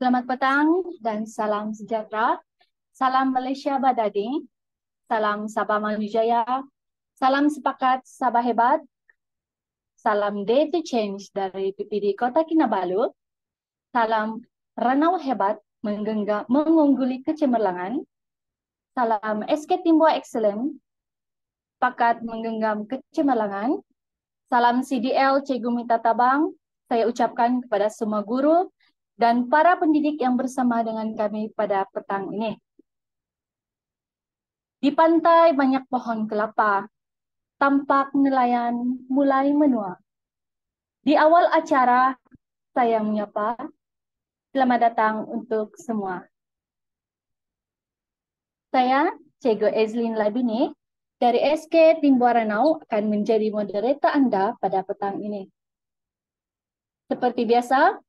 Selamat petang dan salam sejahtera. Salam Malaysia Badadi, salam Sabah Maju Jaya, salam sepakat Sabah Hebat, salam Dare to Change dari PPD Kota Kinabalu, salam Ranau Hebat mengungguli kecemerlangan, salam SK Timbuah Excellent, sepakat menggenggam kecemerlangan, salam CDL Cikgu Mita Tabang, saya ucapkan kepada semua guru dan para pendidik yang bersama dengan kami pada petang ini. Di pantai banyak pohon kelapa, tampak nelayan mulai menua. Di awal acara, saya menyapa, selamat datang untuk semua. Saya, Cikgu Ezlin Labini, dari SK Timbuah Ranau akan menjadi moderator Anda pada petang ini. Seperti biasa,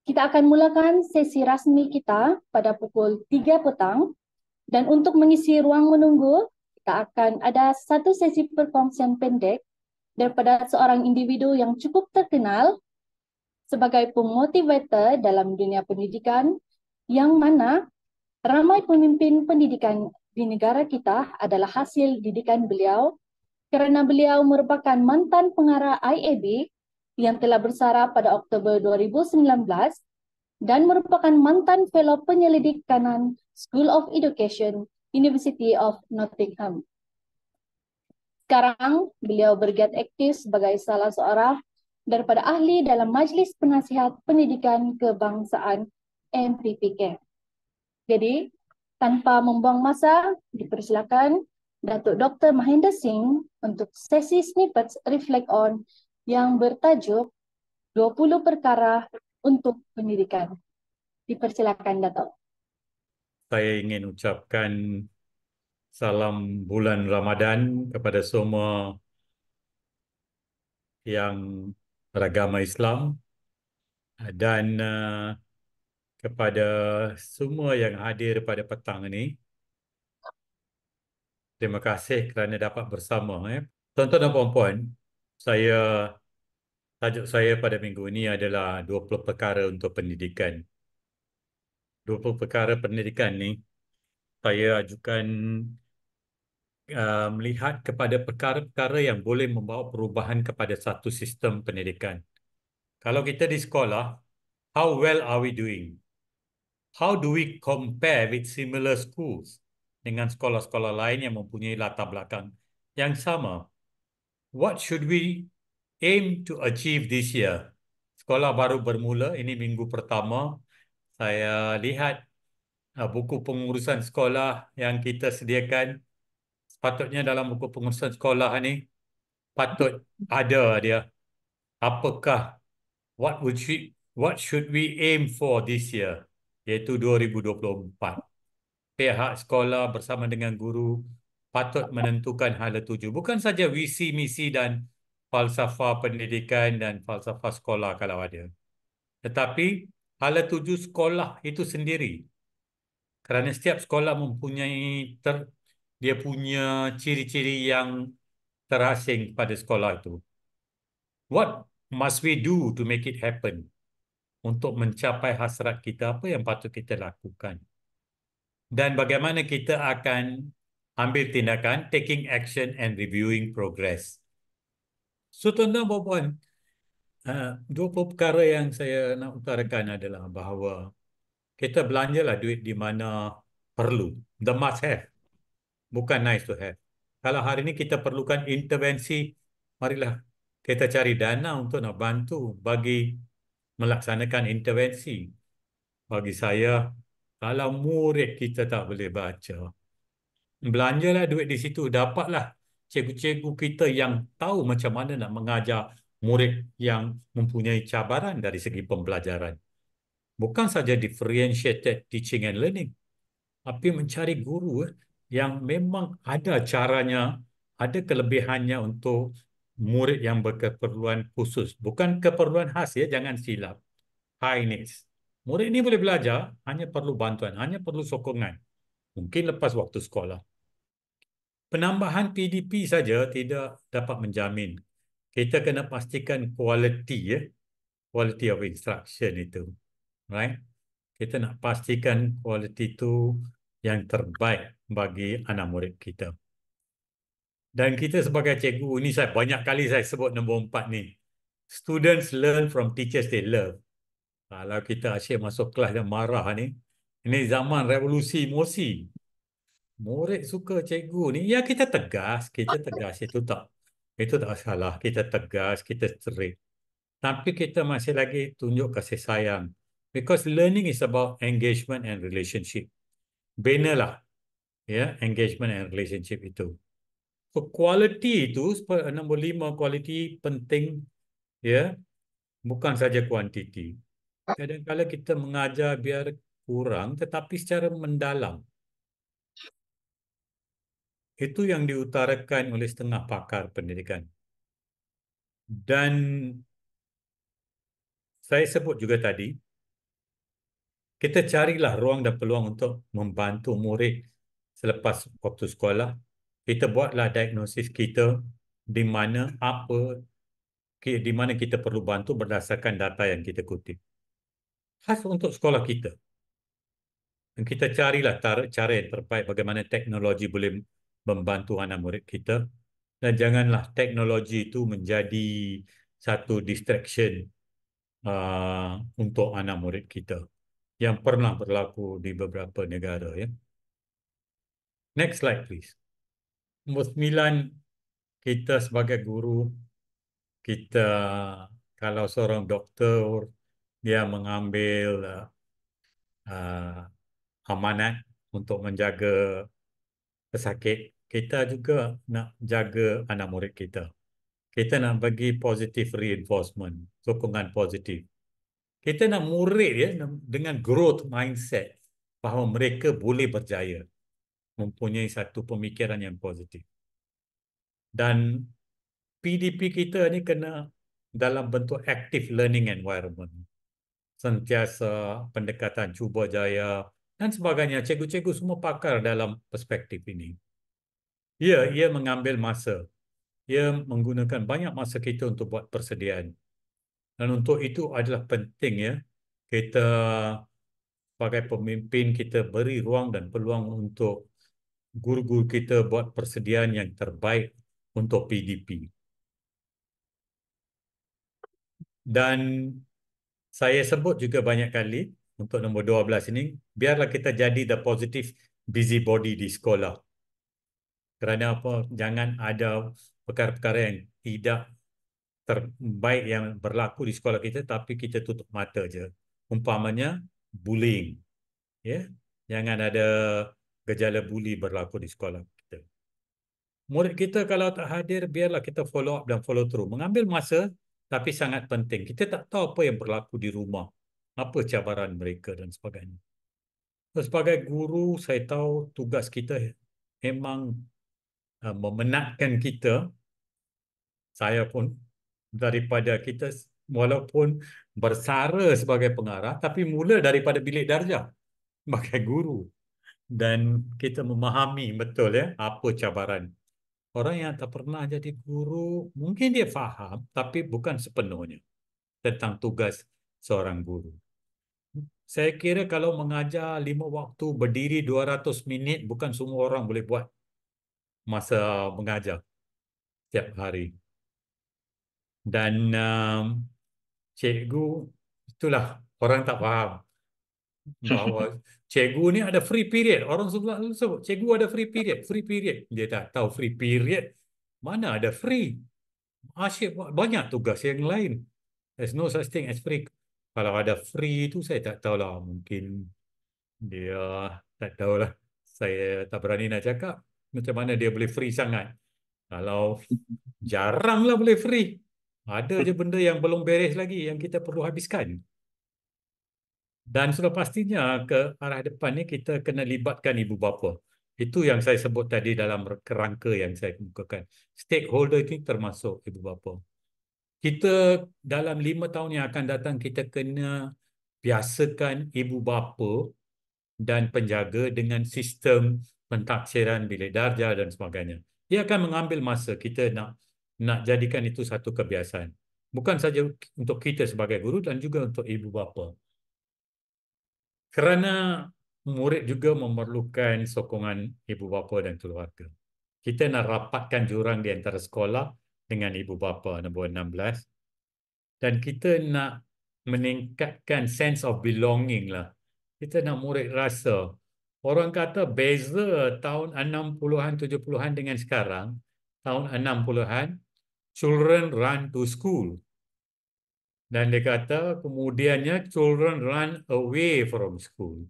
kita akan mulakan sesi rasmi kita pada pukul 3 petang dan untuk mengisi ruang menunggu, kita akan ada satu sesi perkongsian pendek daripada seorang individu yang cukup terkenal sebagai pemotivator dalam dunia pendidikan yang mana ramai pemimpin pendidikan di negara kita adalah hasil didikan beliau kerana beliau merupakan mantan pengarah IAB yang telah bersara pada Oktober 2019 dan merupakan mantan fellow penyelidik kanan School of Education, University of Nottingham. Sekarang, beliau bergiat aktif sebagai salah seorang daripada ahli dalam Majlis Penasihat Pendidikan Kebangsaan MPPK. Jadi, tanpa membuang masa, dipersilakan Datuk Dr. Mahendra Singh untuk sesi snippets Reflect On yang bertajuk 20 Perkara untuk Pendidikan. Dipersilakan, Datuk. Saya ingin ucapkan salam bulan Ramadan kepada semua yang beragama Islam dan kepada semua yang hadir pada petang ini. Terima kasih kerana dapat bersama. Tuan-tuan dan puan-puan, tajuk saya pada minggu ini adalah 20 perkara untuk pendidikan. 20 perkara pendidikan ni saya ajukan melihat kepada perkara-perkara yang boleh membawa perubahan kepada satu sistem pendidikan. Kalau kita di sekolah, how well are we doing? How do we compare with similar schools dengan sekolah-sekolah lain yang mempunyai latar belakang yang sama? What should we aim to achieve this year? Sekolah baru bermula, ini minggu pertama. Saya lihat buku pengurusan sekolah yang kita sediakan. Sepatutnya dalam buku pengurusan sekolah ni patut ada dia. Apakah what should we aim for this year? Iaitu 2024. Pihak sekolah bersama dengan guru patut menentukan hala tuju. Bukan saja visi, misi dan falsafah pendidikan dan falsafah sekolah kalau ada. Tetapi hala tuju sekolah itu sendiri. Kerana setiap sekolah mempunyai dia punya ciri-ciri yang terasing pada sekolah itu. What must we do to make it happen? Untuk mencapai hasrat kita, apa yang patut kita lakukan? Dan bagaimana kita akan ambil tindakan, taking action and reviewing progress. So, tuan-tuan dan puan-puan, 20 perkara yang saya nak utarakan adalah bahawa kita belanjalah duit di mana perlu. The must have, bukan nice to have. Kalau hari ini kita perlukan intervensi, marilah kita cari dana untuk nak bantu bagi melaksanakan intervensi. Bagi saya, kalau murid kita tak boleh baca, belanjalah duit di situ, dapatlah cikgu-cikgu kita yang tahu macam mana nak mengajar murid yang mempunyai cabaran dari segi pembelajaran. Bukan saja differentiated teaching and learning, tapi mencari guru yang memang ada caranya, ada kelebihannya untuk murid yang berkeperluan khusus. Bukan keperluan khas, ya, jangan silap. High needs. Murid ini boleh belajar, hanya perlu bantuan, hanya perlu sokongan. Mungkin lepas waktu sekolah. Penambahan PDP saja tidak dapat menjamin. Kita kena pastikan quality of instruction itu. Right? Kita nak pastikan kualiti itu yang terbaik bagi anak murid kita. Dan kita sebagai cikgu, ini saya banyak kali saya sebut nombor 4 ni. Students learn from teachers they love. Kalau kita asyik masuk kelas dan marah ni, ini zaman revolusi emosi. Murid suka cikgu ni, ya kita tegas itu tak salah. Kita tegas, kita straight. Tapi kita masih lagi tunjuk kasih sayang. Because learning is about engagement and relationship. Bina lah, ya, engagement and relationship itu. So, quality itu, nombor 5, quality penting, ya, bukan saja kuantiti. Kadang-kadang kita mengajar biar kurang, tetapi secara mendalam. Itu yang diutarakan oleh setengah pakar pendidikan. Dan saya sebut juga tadi, kita carilah ruang dan peluang untuk membantu murid selepas waktu sekolah. Kita buatlah diagnosis kita di mana di mana kita perlu bantu berdasarkan data yang kita kutip. Khas untuk sekolah kita. Dan kita carilah cara yang terbaik bagaimana teknologi boleh membantu anak murid kita. Dan janganlah teknologi itu menjadi satu distraction untuk anak murid kita yang pernah berlaku di beberapa negara. Ya. Next slide, please. Nombor 9, kita sebagai guru, kita kalau seorang doktor, dia mengambil amanat untuk menjaga pesakit, kita juga nak jaga anak murid kita. Kita nak bagi positive reinforcement, sokongan positif. Kita nak murid ya dengan growth mindset bahawa mereka boleh berjaya, mempunyai satu pemikiran yang positif. Dan PDP kita ni kena dalam bentuk active learning environment. Sentiasa pendekatan cuba jaya dan sebagainya. Cikgu-cikgu semua pakar dalam perspektif ini. Ya, ia mengambil masa. Ia menggunakan banyak masa kita untuk buat persediaan. Dan untuk itu adalah penting ya, kita sebagai pemimpin kita beri ruang dan peluang untuk guru-guru kita buat persediaan yang terbaik untuk PDP. Dan saya sebut juga banyak kali untuk nombor 12 ini, biarlah kita jadi the positive busybody di sekolah. Kerana apa? Jangan ada perkara-perkara yang tidak terbaik yang berlaku di sekolah kita, tapi kita tutup mata je. Umpamanya, bullying. Ya? Jangan ada gejala bully berlaku di sekolah kita. Murid kita kalau tak hadir, biarlah kita follow up dan follow through. Mengambil masa, tapi sangat penting. Kita tak tahu apa yang berlaku di rumah. Apa cabaran mereka dan sebagainya. Sebagai guru, saya tahu tugas kita memang memenatkan kita. Saya pun daripada kita walaupun bersara sebagai pengarah, tapi mula daripada bilik darjah sebagai guru. Dan kita memahami betul ya apa cabaran. Orang yang tak pernah jadi guru, mungkin dia faham, tapi bukan sepenuhnya tentang tugas seorang guru. Saya kira kalau mengajar 5 waktu berdiri 200 minit, bukan semua orang boleh buat masa mengajar setiap hari. Dan cikgu, itulah orang tak faham bahawa cikgu ni ada free period. Orang sebelah sebut, cikgu ada free period. Free period. Dia tak tahu free period. Mana ada free? Asyik buat banyak tugas yang lain. There's no such thing as free. Kalau ada free itu saya tak tahulah. Mungkin dia tak tahulah. Saya tak berani nak cakap macam mana dia boleh free sangat. Kalau jaranglah boleh free. Ada je benda yang belum beres lagi yang kita perlu habiskan. Dan sudah pastinya ke arah depan ni kita kena libatkan ibu bapa. Itu yang saya sebut tadi dalam kerangka yang saya kemukakan. Stakeholder ini termasuk ibu bapa. Kita dalam 5 tahun yang akan datang kita kena biasakan ibu bapa dan penjaga dengan sistem pentaksiran bilik darjah dan sebagainya. Ia akan mengambil masa kita nak jadikan itu satu kebiasaan. Bukan saja untuk kita sebagai guru dan juga untuk ibu bapa. Kerana murid juga memerlukan sokongan ibu bapa dan keluarga. Kita nak rapatkan jurang di antara sekolah dengan ibu bapa nombor 16 dan kita nak meningkatkan sense of belonging lah. Kita nak murid rasa. Orang kata beza tahun 60-an, 70-an dengan sekarang, tahun 60-an, children run to school. Dan dia kata kemudiannya children run away from school.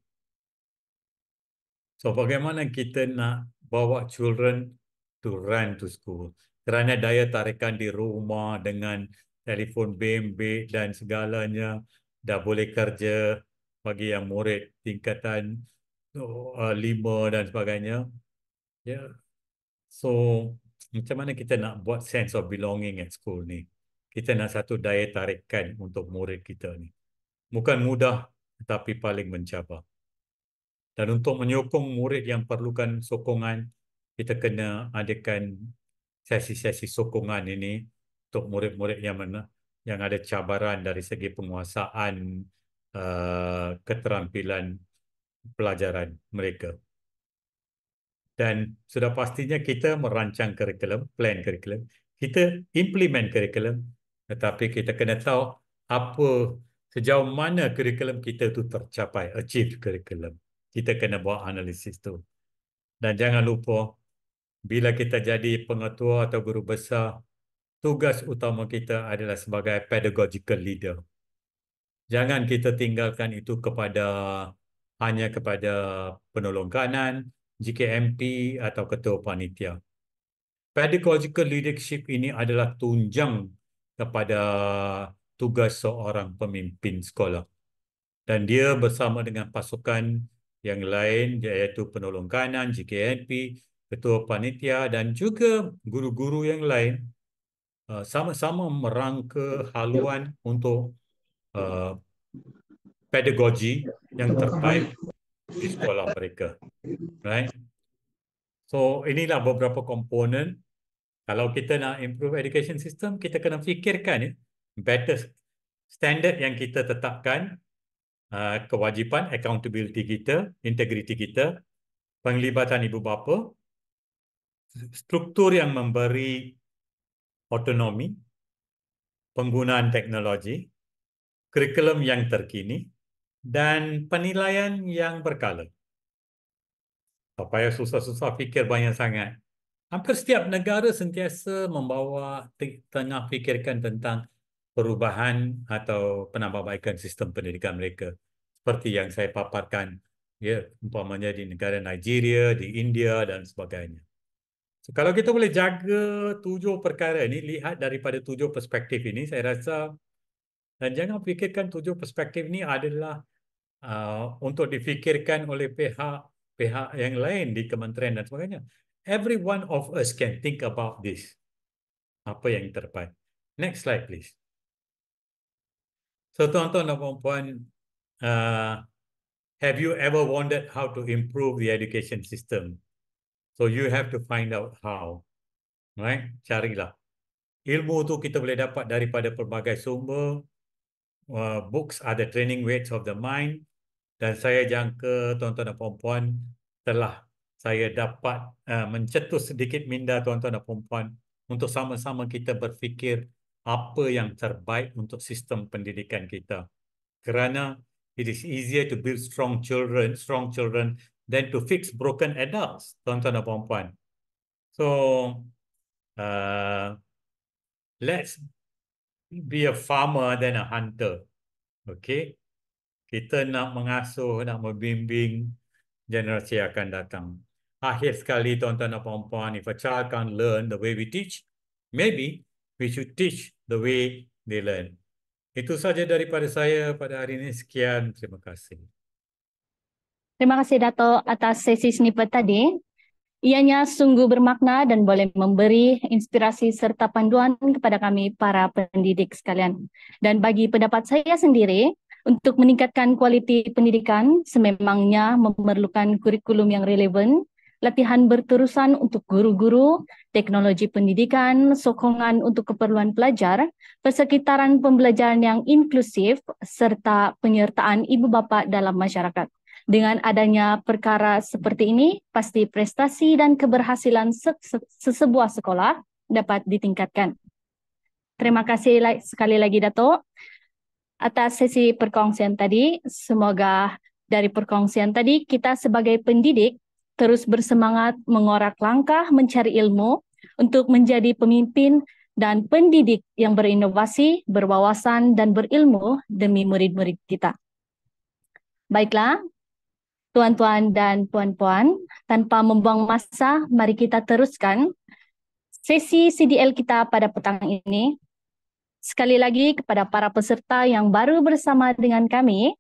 So bagaimana kita nak bawa children to run to school? Kerana daya tarikan di rumah dengan telefon bimbit dan segalanya dah boleh kerja bagi yang murid tingkatan 5 dan sebagainya. Ya. So macam mana kita nak buat sense of belonging at school ni? Kita nak satu daya tarikan untuk murid kita ni. Bukan mudah tetapi paling mencabar. Dan untuk menyokong murid yang perlukan sokongan, kita kena adakan sesi-sesi sokongan ini untuk murid-murid yang ada cabaran dari segi penguasaan keterampilan pelajaran mereka. Dan sudah pastinya kita merancang kurikulum, plan kurikulum, kita implement kurikulum, tetapi kita kena tahu apa sejauh mana kurikulum kita tu tercapai, achieve kurikulum. Kita kena buat analisis tu. Dan jangan lupa, bila kita jadi pengetua atau guru besar, tugas utama kita adalah sebagai pedagogical leader. Jangan kita tinggalkan itu hanya kepada penolong kanan, JKMP atau ketua panitia. Pedagogical leadership ini adalah tunjang kepada tugas seorang pemimpin sekolah. Dan dia bersama dengan pasukan yang lain iaitu penolong kanan, JKMP, ketua panitia dan juga guru-guru yang lain sama-sama merangka haluan untuk pedagogi yang terbaik di sekolah mereka. Right? So inilah beberapa komponen. Kalau kita nak improve education system, kita kena fikirkan better standard yang kita tetapkan, kewajipan, accountability kita, integriti kita, penglibatan ibu bapa, struktur yang memberi autonomi, penggunaan teknologi, kurikulum yang terkini, dan penilaian yang berkala. Tak payah susah-susah fikir banyak sangat. Hampir setiap negara sentiasa tengah fikirkan tentang perubahan atau penambahbaikan sistem pendidikan mereka. Seperti yang saya paparkan, ya, umpamanya di negara Nigeria, di India dan sebagainya. So, kalau kita boleh jaga 7 perkara ini, lihat daripada 7 perspektif ini, saya rasa, dan jangan fikirkan 7 perspektif ini adalah untuk difikirkan oleh pihak yang lain di kementerian dan sebagainya. Every one of us can think about this. Apa yang terbaik. Next slide, please. So, tuan-tuan dan puan-puan, have you ever wondered how to improve the education system? So, you have to find out how. Right? Carilah. Ilmu tu kita boleh dapat daripada pelbagai sumber. Books are the training weights of the mind. Dan saya jangka tuan-tuan dan puan-puan telah saya dapat mencetus sedikit minda tuan-tuan dan puan-puan untuk sama-sama kita berfikir apa yang terbaik untuk sistem pendidikan kita. Kerana it is easier to build strong children than to fix broken adults, tuan-tuan dan puan-puan. So, let's be a farmer than a hunter. Okay? Kita nak mengasuh, nak membimbing generasi akan datang. Akhir sekali, tuan-tuan dan puan-puan, if a child can't learn the way we teach, maybe we should teach the way they learn. Itu saja daripada saya pada hari ini. Sekian, terima kasih. Terima kasih Dato' atas sesi snippet tadi. Ianya sungguh bermakna dan boleh memberi inspirasi serta panduan kepada kami para pendidik sekalian. Dan bagi pendapat saya sendiri, untuk meningkatkan kualiti pendidikan, sememangnya memerlukan kurikulum yang relevan latihan berterusan untuk guru-guru, teknologi pendidikan, sokongan untuk keperluan pelajar, persekitaran pembelajaran yang inklusif, serta penyertaan ibu bapa dalam masyarakat. Dengan adanya perkara seperti ini, pasti prestasi dan keberhasilan sesebuah sekolah dapat ditingkatkan. Terima kasih sekali lagi, Dato', atas sesi perkongsian tadi. Semoga dari perkongsian tadi kita sebagai pendidik terus bersemangat mengorak langkah mencari ilmu untuk menjadi pemimpin dan pendidik yang berinovasi, berwawasan, dan berilmu demi murid-murid kita. Baiklah, tuan-tuan dan puan-puan, tanpa membuang masa, mari kita teruskan sesi CDL kita pada petang ini. Sekali lagi kepada para peserta yang baru bersama dengan kami,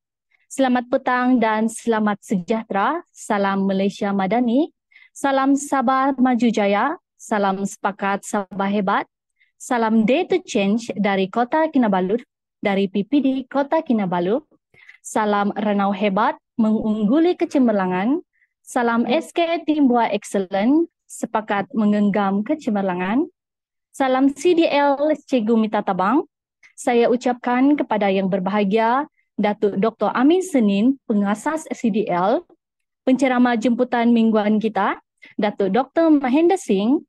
selamat petang dan selamat sejahtera. Salam Malaysia Madani, salam Sabah Maju Jaya, salam sepakat Sabah hebat, salam Day to Change dari Kota Kinabalu, dari PPD Kota Kinabalu, salam Ranau hebat mengungguli kecemerlangan, salam SK Timbua Excellent sepakat menggenggam kecemerlangan, salam CDL Cikgu Mita Tabang. Saya ucapkan kepada yang berbahagia Datuk Dr. Amin Senin, pengasas CDL, penceramah jemputan mingguan kita, Datuk Dr. Mahendra Singh,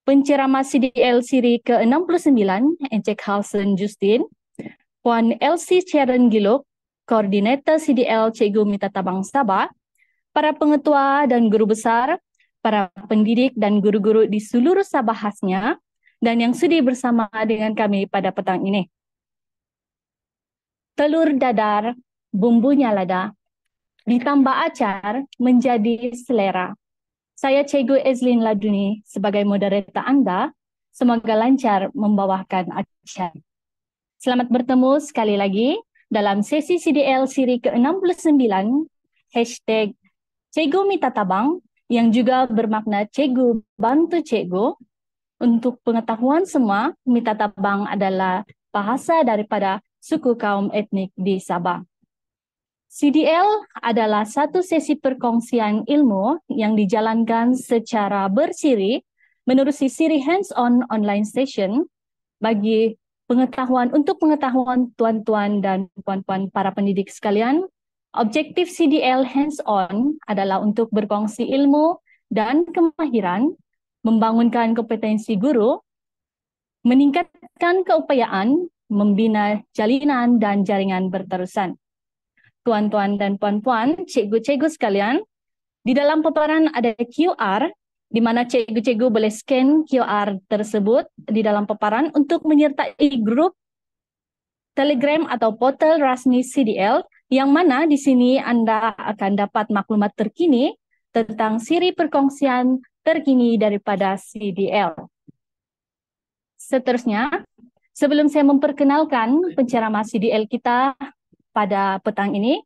penceramah CDL siri ke-69, Encik Halson Justin, Puan Elsie Sharon Giluk, koordinator CDL Cikgu Mita Tabang Sabah, para pengetua dan guru besar, para pendidik dan guru-guru di seluruh Sabah khasnya, dan yang sudi bersama dengan kami pada petang ini. Telur dadar, bumbunya lada, ditambah acar menjadi selera. Saya Cikgu Ezlin Laduni sebagai moderator Anda, semoga lancar membawakan acara. Selamat bertemu sekali lagi dalam sesi CDL siri ke-69, hashtag Cikgu Mita Tabang, yang juga bermakna Cikgu Bantu Cikgu. Untuk pengetahuan semua, Mita Tabang adalah bahasa daripada suku kaum etnik di Sabah. CDL adalah satu sesi perkongsian ilmu yang dijalankan secara bersiri menerusi siri hands-on online session bagi untuk pengetahuan tuan-tuan dan puan-puan para pendidik sekalian. Objektif CDL hands-on adalah untuk berkongsi ilmu dan kemahiran, membangunkan kompetensi guru, meningkatkan keupayaan, membina jalinan dan jaringan berterusan. Tuan-tuan dan puan-puan, cikgu-cikgu sekalian, di dalam paparan ada QR, di mana cikgu-cikgu boleh scan QR tersebut di dalam paparan untuk menyertai grup Telegram atau portal rasmi CDL, yang mana di sini Anda akan dapat maklumat terkini tentang siri perkongsian terkini daripada CDL. Seterusnya, sebelum saya memperkenalkan penceramah CDL kita pada petang ini,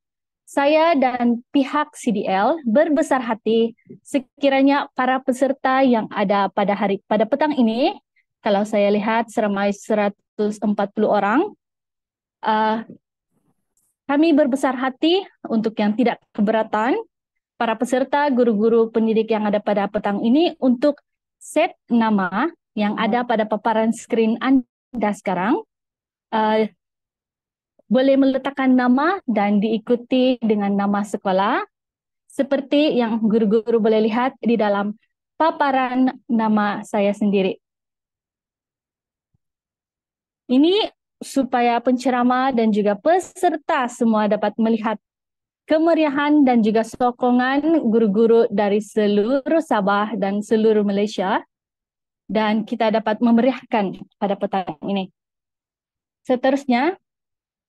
saya dan pihak CDL berbesar hati sekiranya para peserta yang ada pada petang ini, kalau saya lihat seramai 140 orang, kami berbesar hati untuk yang tidak keberatan, para peserta guru-guru pendidik yang ada pada petang ini untuk set nama yang ada pada paparan skrin Anda sekarang. Boleh meletakkan nama dan diikuti dengan nama sekolah seperti yang guru-guru boleh lihat di dalam paparan nama saya sendiri. Ini supaya penceramah dan juga peserta semua dapat melihat kemeriahan dan juga sokongan guru-guru dari seluruh Sabah dan seluruh Malaysia, dan kita dapat memeriahkan pada petang ini. Seterusnya,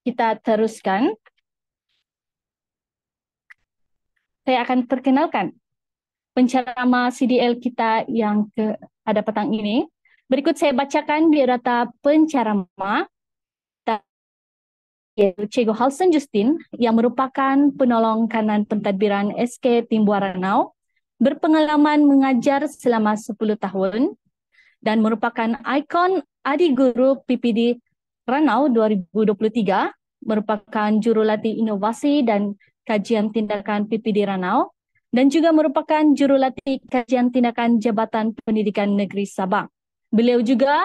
kita teruskan. Saya akan perkenalkan penceramah CDL kita yang pada petang ini. Berikut saya bacakan biodata penceramah, yaitu Cikgu Halson Justin, yang merupakan penolong kanan pentadbiran SK Timbua Ranau, berpengalaman mengajar selama 10 tahun, dan merupakan ikon adik guru PPD Ranau 2023, merupakan jurulatih inovasi dan kajian tindakan PPD Ranau, dan juga merupakan jurulatih kajian tindakan Jabatan Pendidikan Negeri Sabah. Beliau juga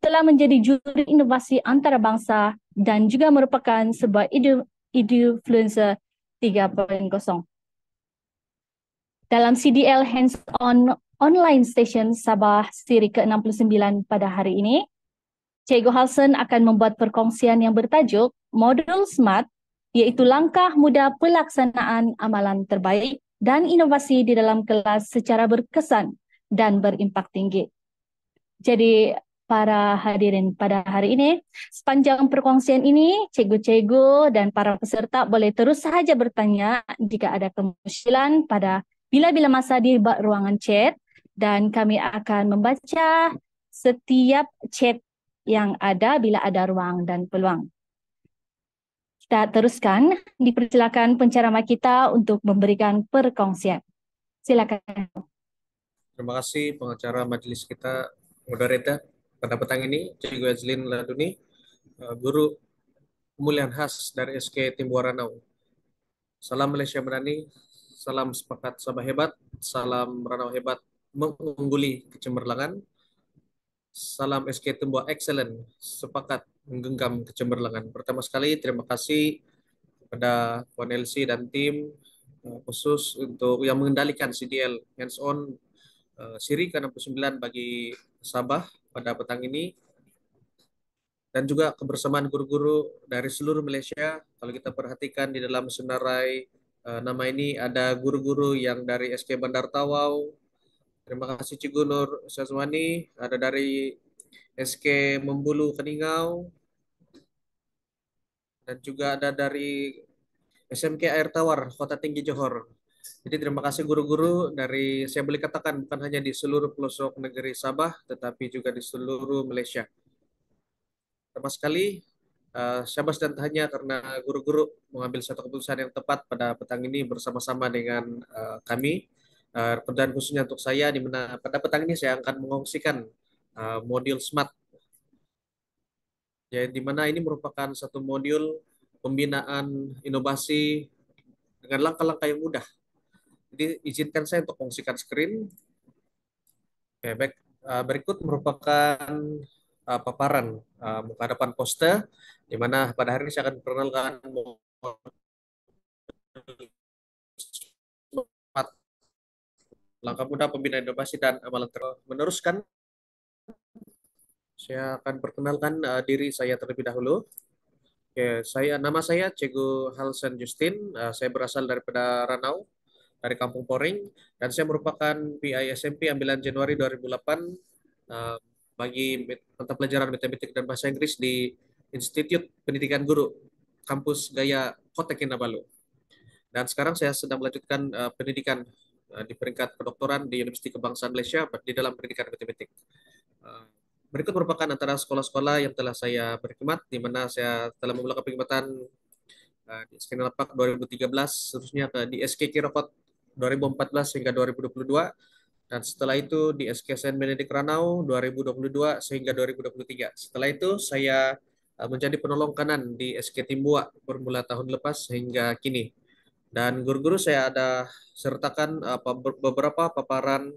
telah menjadi juri inovasi antarabangsa dan juga merupakan sebuah influencer 3.0. Dalam CDL Hands-on Online Station Sabah siri ke-69 pada hari ini, Cikgu Halson akan membuat perkongsian yang bertajuk Modul SMART, iaitu langkah mudah pelaksanaan amalan terbaik dan inovasi di dalam kelas secara berkesan dan berimpak tinggi. Jadi, para hadirin pada hari ini, sepanjang perkongsian ini, cikgu-cikgu dan para peserta boleh terus sahaja bertanya jika ada kemusykilan pada bila-bila masa di ruangan chat, dan kami akan membaca setiap chat yang ada bila ada ruang dan peluang. Kita teruskan, dipersilakan penceramah kita untuk memberikan perkongsian. Silakan. Terima kasih pengacara majelis kita, moderator pada petang ini, Cikgu Ezlin Laduni, Guru Pemulihan Khas dari SK Timbuara Ranau. Salam Malaysia Berani, salam sepakat Sabah hebat, salam Ranau hebat mengungguli kecemerlangan, salam SK Timbuara excellent, sepakat menggenggam kecemerlangan. Pertama sekali, terima kasih kepada Puan Elsie dan tim khusus untuk yang mengendalikan CDL hands-on siri ke-69 bagi Sabah pada petang ini, dan juga kebersamaan guru-guru dari seluruh Malaysia. Kalau kita perhatikan di dalam senarai nama ini ada guru-guru yang dari SK Bandar Tawau. Terima kasih Cikgu Nur Syazwani, ada dari SK Membulu Keningau, dan juga ada dari SMK Air Tawar, Kota Tinggi Johor. Jadi terima kasih guru-guru dari, saya boleh katakan, bukan hanya di seluruh pelosok negeri Sabah, tetapi juga di seluruh Malaysia. Pertama sekali, syabas dan tahniah karena guru-guru mengambil satu keputusan yang tepat pada petang ini bersama-sama dengan kami. Dan khususnya untuk saya, di mana pada petang ini saya akan mengongsikan modul SMART, ya, di mana ini merupakan satu modul pembinaan inovasi dengan langkah-langkah yang mudah. Jadi izinkan saya untuk mengongsikan screen. Oke, baik. Berikut merupakan paparan muka depan poster, di mana pada hari ini saya akan memperkenalkan langkah mudah pembinaan inovasi dan amalan meneruskan. Saya akan perkenalkan diri saya terlebih dahulu. Oke, nama saya Cikgu Halsen Justin. Saya berasal daripada Ranau, dari Kampung Poring, dan saya merupakan PI SMP ambilan Januari 2008 bagi mata pelajaran matematik dan bahasa Inggris di Institut Pendidikan Guru Kampus Gaya Kota Kinabalu. Dan sekarang saya sedang melanjutkan pendidikan di peringkat kedoktoran di Universiti Kebangsaan Malaysia di dalam pendidikan matematik. Berikut merupakan antara sekolah-sekolah yang telah saya berkhidmat, di mana saya telah memulakan perkhidmatan di SK Lapak 2013, seterusnya di SK Kirokot 2014 hingga 2022, dan setelah itu di SK Saint Benedict Ranau 2022 sehingga 2023. Setelah itu saya menjadi penolong kanan di SK Timbua bermula tahun lepas hingga kini. Dan guru-guru saya ada sertakan beberapa paparan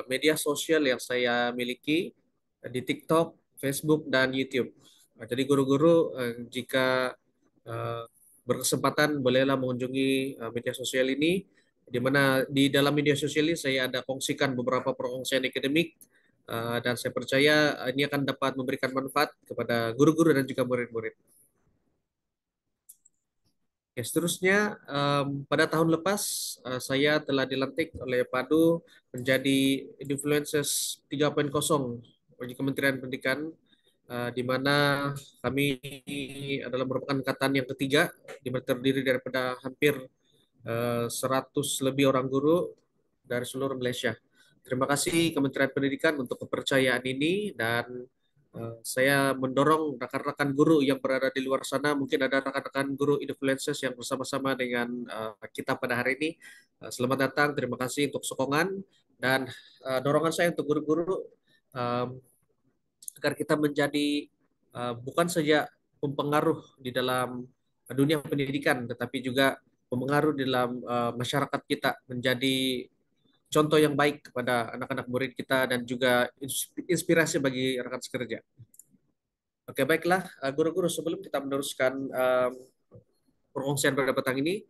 media sosial yang saya miliki di TikTok, Facebook, dan YouTube. Jadi guru-guru jika berkesempatan bolehlah mengunjungi media sosial ini, di mana di dalam media sosial ini saya ada kongsikan beberapa perkongsian akademik, dan saya percaya ini akan dapat memberikan manfaat kepada guru-guru dan juga murid-murid. Ya, seterusnya, pada tahun lepas saya telah dilantik oleh PADU menjadi Influencers 3.0 bagi Kementerian Pendidikan, di mana kami adalah merupakan angkatan yang ketiga, di mana terdiri daripada hampir 100 lebih orang guru dari seluruh Malaysia. Terima kasih Kementerian Pendidikan untuk kepercayaan ini, dan saya mendorong rekan-rekan guru yang berada di luar sana, mungkin ada rekan-rekan guru influencers yang bersama-sama dengan kita pada hari ini. Selamat datang, terima kasih untuk sokongan, dan dorongan saya untuk guru-guru agar kita menjadi bukan saja pempengaruh di dalam dunia pendidikan, tetapi juga memengaruhi dalam masyarakat kita menjadi contoh yang baik kepada anak-anak murid kita dan juga inspirasi bagi rekan sekerja. Oke, baiklah guru-guru, sebelum kita meneruskan perkongsian pada petang ini,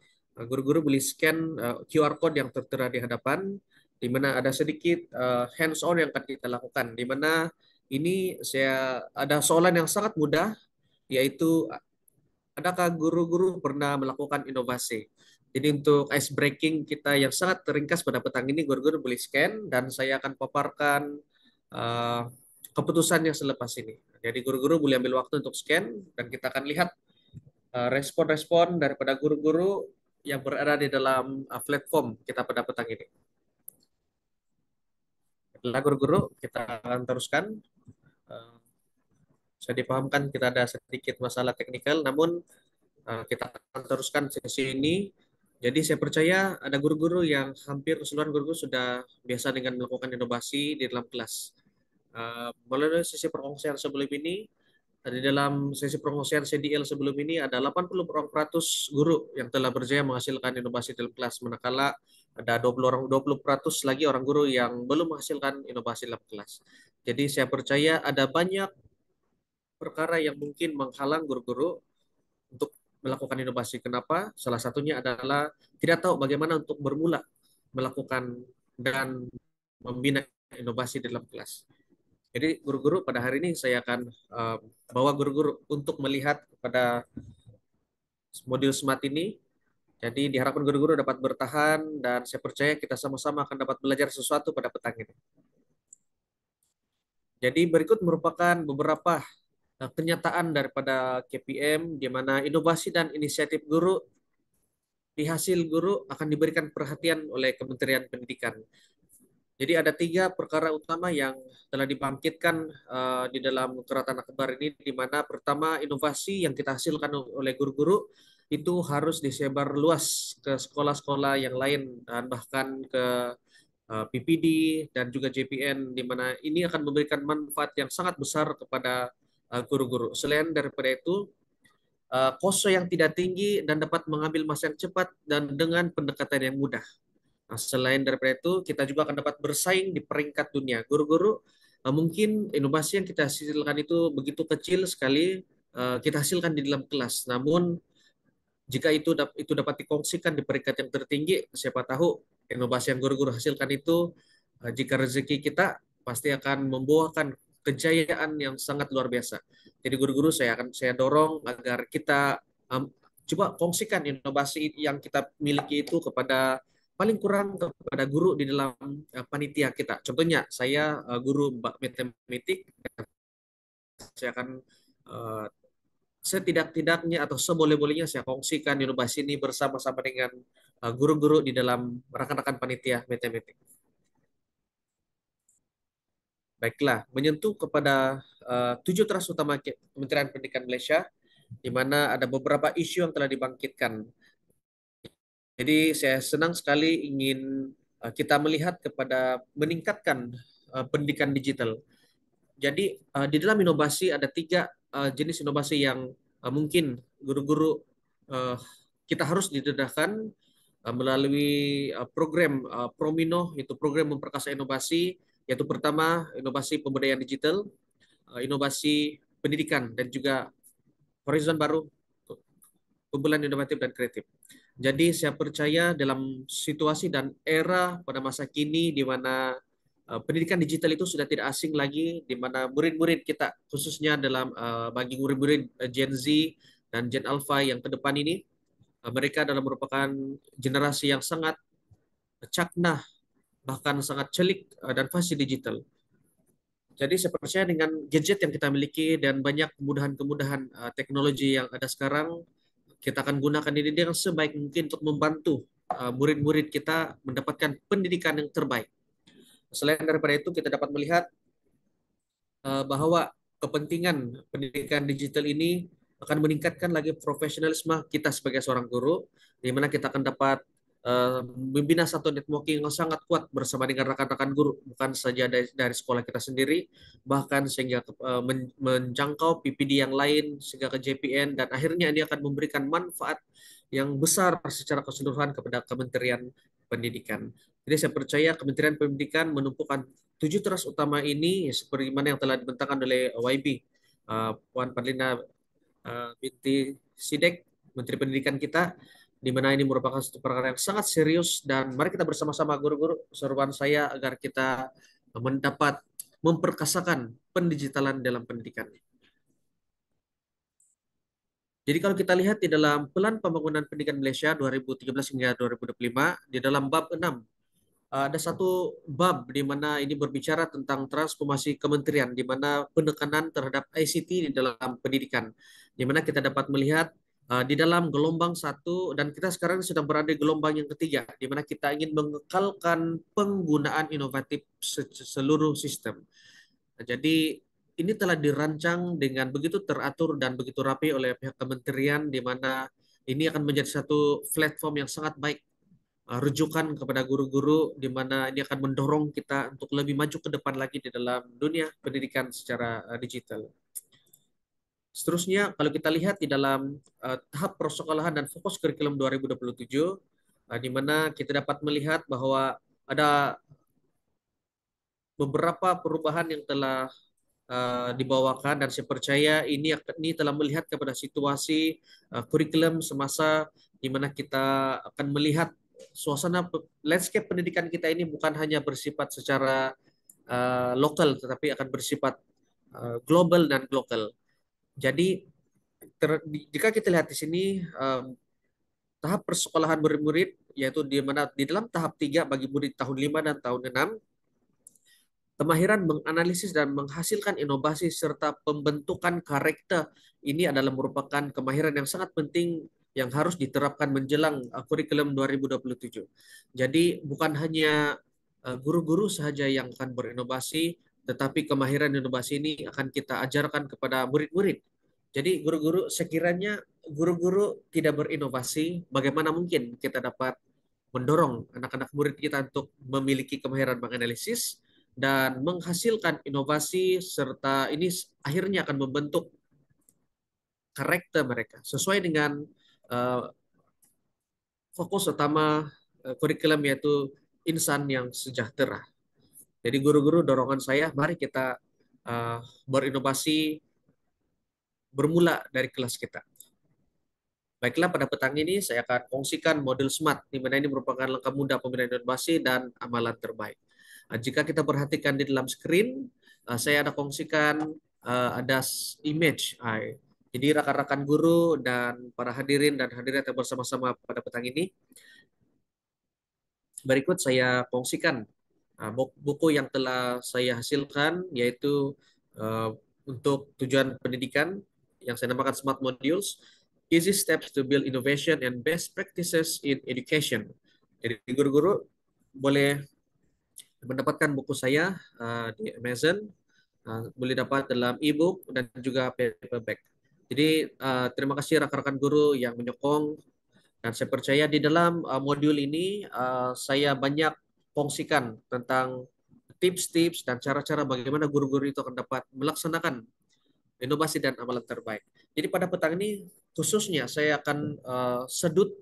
guru-guru boleh scan QR code yang tertera di hadapan, di mana ada sedikit hands-on yang akan kita lakukan, di mana ini saya ada soalan yang sangat mudah, yaitu adakah guru-guru pernah melakukan inovasi? Jadi untuk ice breaking kita yang sangat ringkas pada petang ini, guru-guru boleh scan dan saya akan paparkan uh, keputusannya selepas ini. Jadi guru-guru boleh ambil waktu untuk scan dan kita akan lihat respon-respon daripada guru-guru yang berada di dalam platform kita pada petang ini. Baiklah guru-guru, kita akan teruskan. Uh, Saya dipahamkan kita ada sedikit masalah teknikal, namun kita akan teruskan sesi ini. Jadi saya percaya ada guru-guru yang hampir keseluruhan guru-guru sudah biasa dengan melakukan inovasi di dalam kelas. Melalui sesi perkongsian sebelum ini, di dalam sesi perkongsian CDL sebelum ini ada 80% guru yang telah berjaya menghasilkan inovasi dalam kelas, manakala ada 20% lagi orang guru yang belum menghasilkan inovasi dalam kelas. Jadi saya percaya ada banyak perkara yang mungkin menghalang guru-guru untuk melakukan inovasi. Kenapa? Salah satunya adalah tidak tahu bagaimana untuk bermula melakukan dan membina inovasi dalam kelas. Jadi guru-guru pada hari ini saya akan bawa guru-guru untuk melihat pada modul SMART ini. Jadi diharapkan guru-guru dapat bertahan dan saya percaya kita sama-sama akan dapat belajar sesuatu pada petang ini. Jadi berikut merupakan beberapa kenyataan daripada KPM di mana inovasi dan inisiatif guru di hasil guru akan diberikan perhatian oleh Kementerian Pendidikan. Jadi ada 3 perkara utama yang telah dibangkitkan di dalam Keratan Akbar ini, di mana pertama inovasi yang kita hasilkan oleh guru-guru itu harus disebar luas ke sekolah-sekolah yang lain dan bahkan ke PPD dan juga JPN, di mana ini akan memberikan manfaat yang sangat besar kepada guru-guru. Selain daripada itu, cost yang tidak tinggi dan dapat mengambil masa yang cepat dan dengan pendekatan yang mudah. Nah, selain daripada itu, kita juga akan dapat bersaing di peringkat dunia. Guru-guru, mungkin inovasi yang kita hasilkan itu begitu kecil sekali kita hasilkan di dalam kelas. Namun, jika itu dapat dikongsikan di peringkat yang tertinggi, siapa tahu inovasi yang guru-guru hasilkan itu, jika rezeki kita, pasti akan membuahkan kejayaan yang sangat luar biasa. Jadi guru-guru saya dorong agar kita coba kongsikan inovasi yang kita miliki itu kepada paling kurang kepada guru di dalam panitia kita. Contohnya saya guru matematik, saya akan setidak-tidaknya atau seboleh-bolehnya saya kongsikan inovasi ini bersama-sama dengan guru-guru di dalam rekan-rekan panitia matematik. Baiklah, menyentuh kepada 7 trust utama Kementerian Pendidikan Malaysia, di mana ada beberapa isu yang telah dibangkitkan. Jadi saya senang sekali ingin kita melihat kepada meningkatkan pendidikan digital. Jadi di dalam inovasi ada 3 jenis inovasi yang mungkin guru-guru kita harus didedahkan melalui program Promino, itu program memperkasa inovasi, yaitu pertama inovasi pemberdayaan digital, inovasi pendidikan, dan juga horizon baru, kumpulan inovatif dan kreatif. Jadi saya percaya dalam situasi dan era pada masa kini di mana pendidikan digital itu sudah tidak asing lagi, di mana murid-murid kita khususnya dalam bagi murid-murid Gen Z dan Gen Alpha yang ke depan ini, mereka adalah merupakan generasi yang sangat cakna, bahkan sangat celik dan fasih digital. Jadi saya percaya dengan gadget yang kita miliki dan banyak kemudahan-kemudahan teknologi yang ada sekarang, kita akan gunakan ini dengan sebaik mungkin untuk membantu murid-murid kita mendapatkan pendidikan yang terbaik. Selain daripada itu, kita dapat melihat bahwa kepentingan pendidikan digital ini akan meningkatkan lagi profesionalisme kita sebagai seorang guru, di mana kita akan dapat membina satu networking yang sangat kuat bersama dengan rekan-rekan guru, bukan saja dari sekolah kita sendiri, bahkan sehingga menjangkau PPD yang lain, sehingga ke JPN, dan akhirnya ini akan memberikan manfaat yang besar secara keseluruhan kepada Kementerian Pendidikan. Jadi saya percaya Kementerian Pendidikan menumpukan 7 trust utama ini seperti mana yang telah dibentangkan oleh YB, Puan Padlina binti Sidek, Menteri Pendidikan kita, di mana ini merupakan satu perkara yang sangat serius dan mari kita bersama-sama guru-guru, seruan saya agar kita mendapat memperkasakan pendigitalan dalam pendidikan. Jadi kalau kita lihat di dalam Plan Pembangunan Pendidikan Malaysia 2013 hingga 2025, di dalam bab 6, ada satu bab di mana ini berbicara tentang transformasi kementerian, di mana penekanan terhadap ICT di dalam pendidikan, di mana kita dapat melihat di dalam gelombang satu dan kita sekarang sedang berada di gelombang yang ketiga, di mana kita ingin mengekalkan penggunaan inovatif seluruh sistem. Jadi ini telah dirancang dengan begitu teratur dan begitu rapi oleh pihak kementerian, di mana ini akan menjadi satu platform yang sangat baik, rujukan kepada guru-guru, di mana ini akan mendorong kita untuk lebih maju ke depan lagi di dalam dunia pendidikan secara digital. Seterusnya, kalau kita lihat di dalam tahap persekolahan dan fokus kurikulum 2027, di mana kita dapat melihat bahwa ada beberapa perubahan yang telah dibawakan dan saya percaya ini telah melihat kepada situasi kurikulum semasa di mana kita akan melihat suasana landscape pendidikan kita ini bukan hanya bersifat secara lokal tetapi akan bersifat global dan lokal. Jadi jika kita lihat di sini tahap persekolahan murid-murid yaitu di mana di dalam tahap 3 bagi murid tahun 5 dan tahun 6, kemahiran menganalisis dan menghasilkan inovasi serta pembentukan karakter ini adalah merupakan kemahiran yang sangat penting yang harus diterapkan menjelang kurikulum 2027. Jadi bukan hanya guru-guru sahaja yang akan berinovasi, tetapi kemahiran inovasi ini akan kita ajarkan kepada murid-murid. Jadi guru-guru sekiranya guru-guru tidak berinovasi, bagaimana mungkin kita dapat mendorong anak-anak murid kita untuk memiliki kemahiran menganalisis dan menghasilkan inovasi serta ini akhirnya akan membentuk karakter mereka sesuai dengan uh, fokus utama kurikulum yaitu insan yang sejahtera. Jadi guru-guru dorongan saya mari kita berinovasi bermula dari kelas kita. Baiklah, pada petang ini saya akan kongsikan modul SMART, di mana ini merupakan langkah mudah pembinaan inovasi dan amalan terbaik. Jika kita perhatikan di dalam screen, saya ada kongsikan ada image. Jadi rekan-rekan guru dan para hadirin dan hadirat yang bersama-sama pada petang ini, berikut saya kongsikan buku yang telah saya hasilkan, yaitu untuk tujuan pendidikan yang saya namakan Smart Modules, Easy Steps to Build Innovation and Best Practices in Education. Jadi guru-guru boleh mendapatkan buku saya di Amazon, boleh dapat dalam e-book dan juga paperback. Jadi terima kasih rekan-rekan guru yang menyokong dan saya percaya di dalam modul ini saya banyak kongsikan tentang tips-tips dan cara-cara bagaimana guru-guru itu akan dapat melaksanakan inovasi dan amalan terbaik. Jadi pada petang ini khususnya saya akan sedut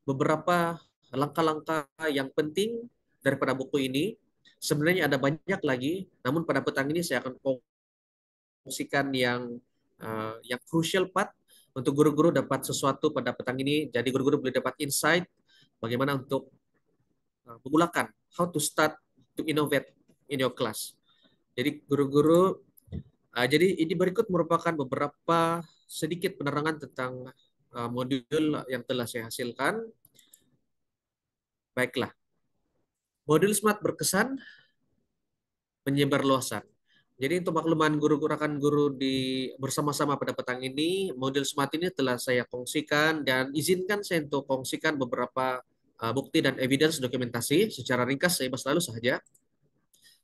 beberapa langkah-langkah yang penting daripada buku ini. Sebenarnya ada banyak lagi, namun pada petang ini saya akan kongsikan yang crucial part untuk guru-guru dapat sesuatu pada petang ini. Jadi guru-guru boleh dapat insight bagaimana untuk memulakan how to start to innovate in your class. Jadi guru-guru, jadi ini berikut merupakan beberapa sedikit penerangan tentang modul yang telah saya hasilkan. Baiklah, modul SMART berkesan menyebar luasan. Jadi untuk makluman guru-guru rekan guru bersama-sama pada petang ini, modul SMART ini telah saya kongsikan dan izinkan saya untuk kongsikan beberapa bukti dan evidence dokumentasi secara ringkas saya bahas lalu saja.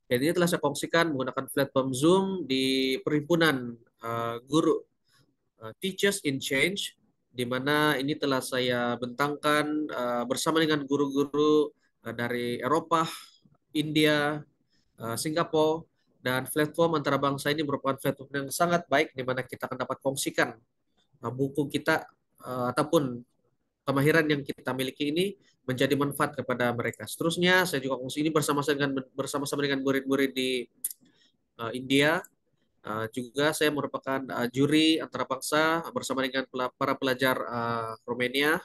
Dan ini telah saya kongsikan menggunakan platform Zoom di perhimpunan guru Teachers in Change, di mana ini telah saya bentangkan bersama dengan guru-guru dari Eropa, India, Singapura, dan platform antara bangsa ini merupakan platform yang sangat baik di mana kita akan dapat kongsikan buku kita ataupun kemahiran yang kita miliki ini menjadi manfaat kepada mereka. Seterusnya saya juga kongsi ini bersama-sama dengan murid-murid di India. Juga saya merupakan juri antarabangsa bersama dengan para pelajar Romania,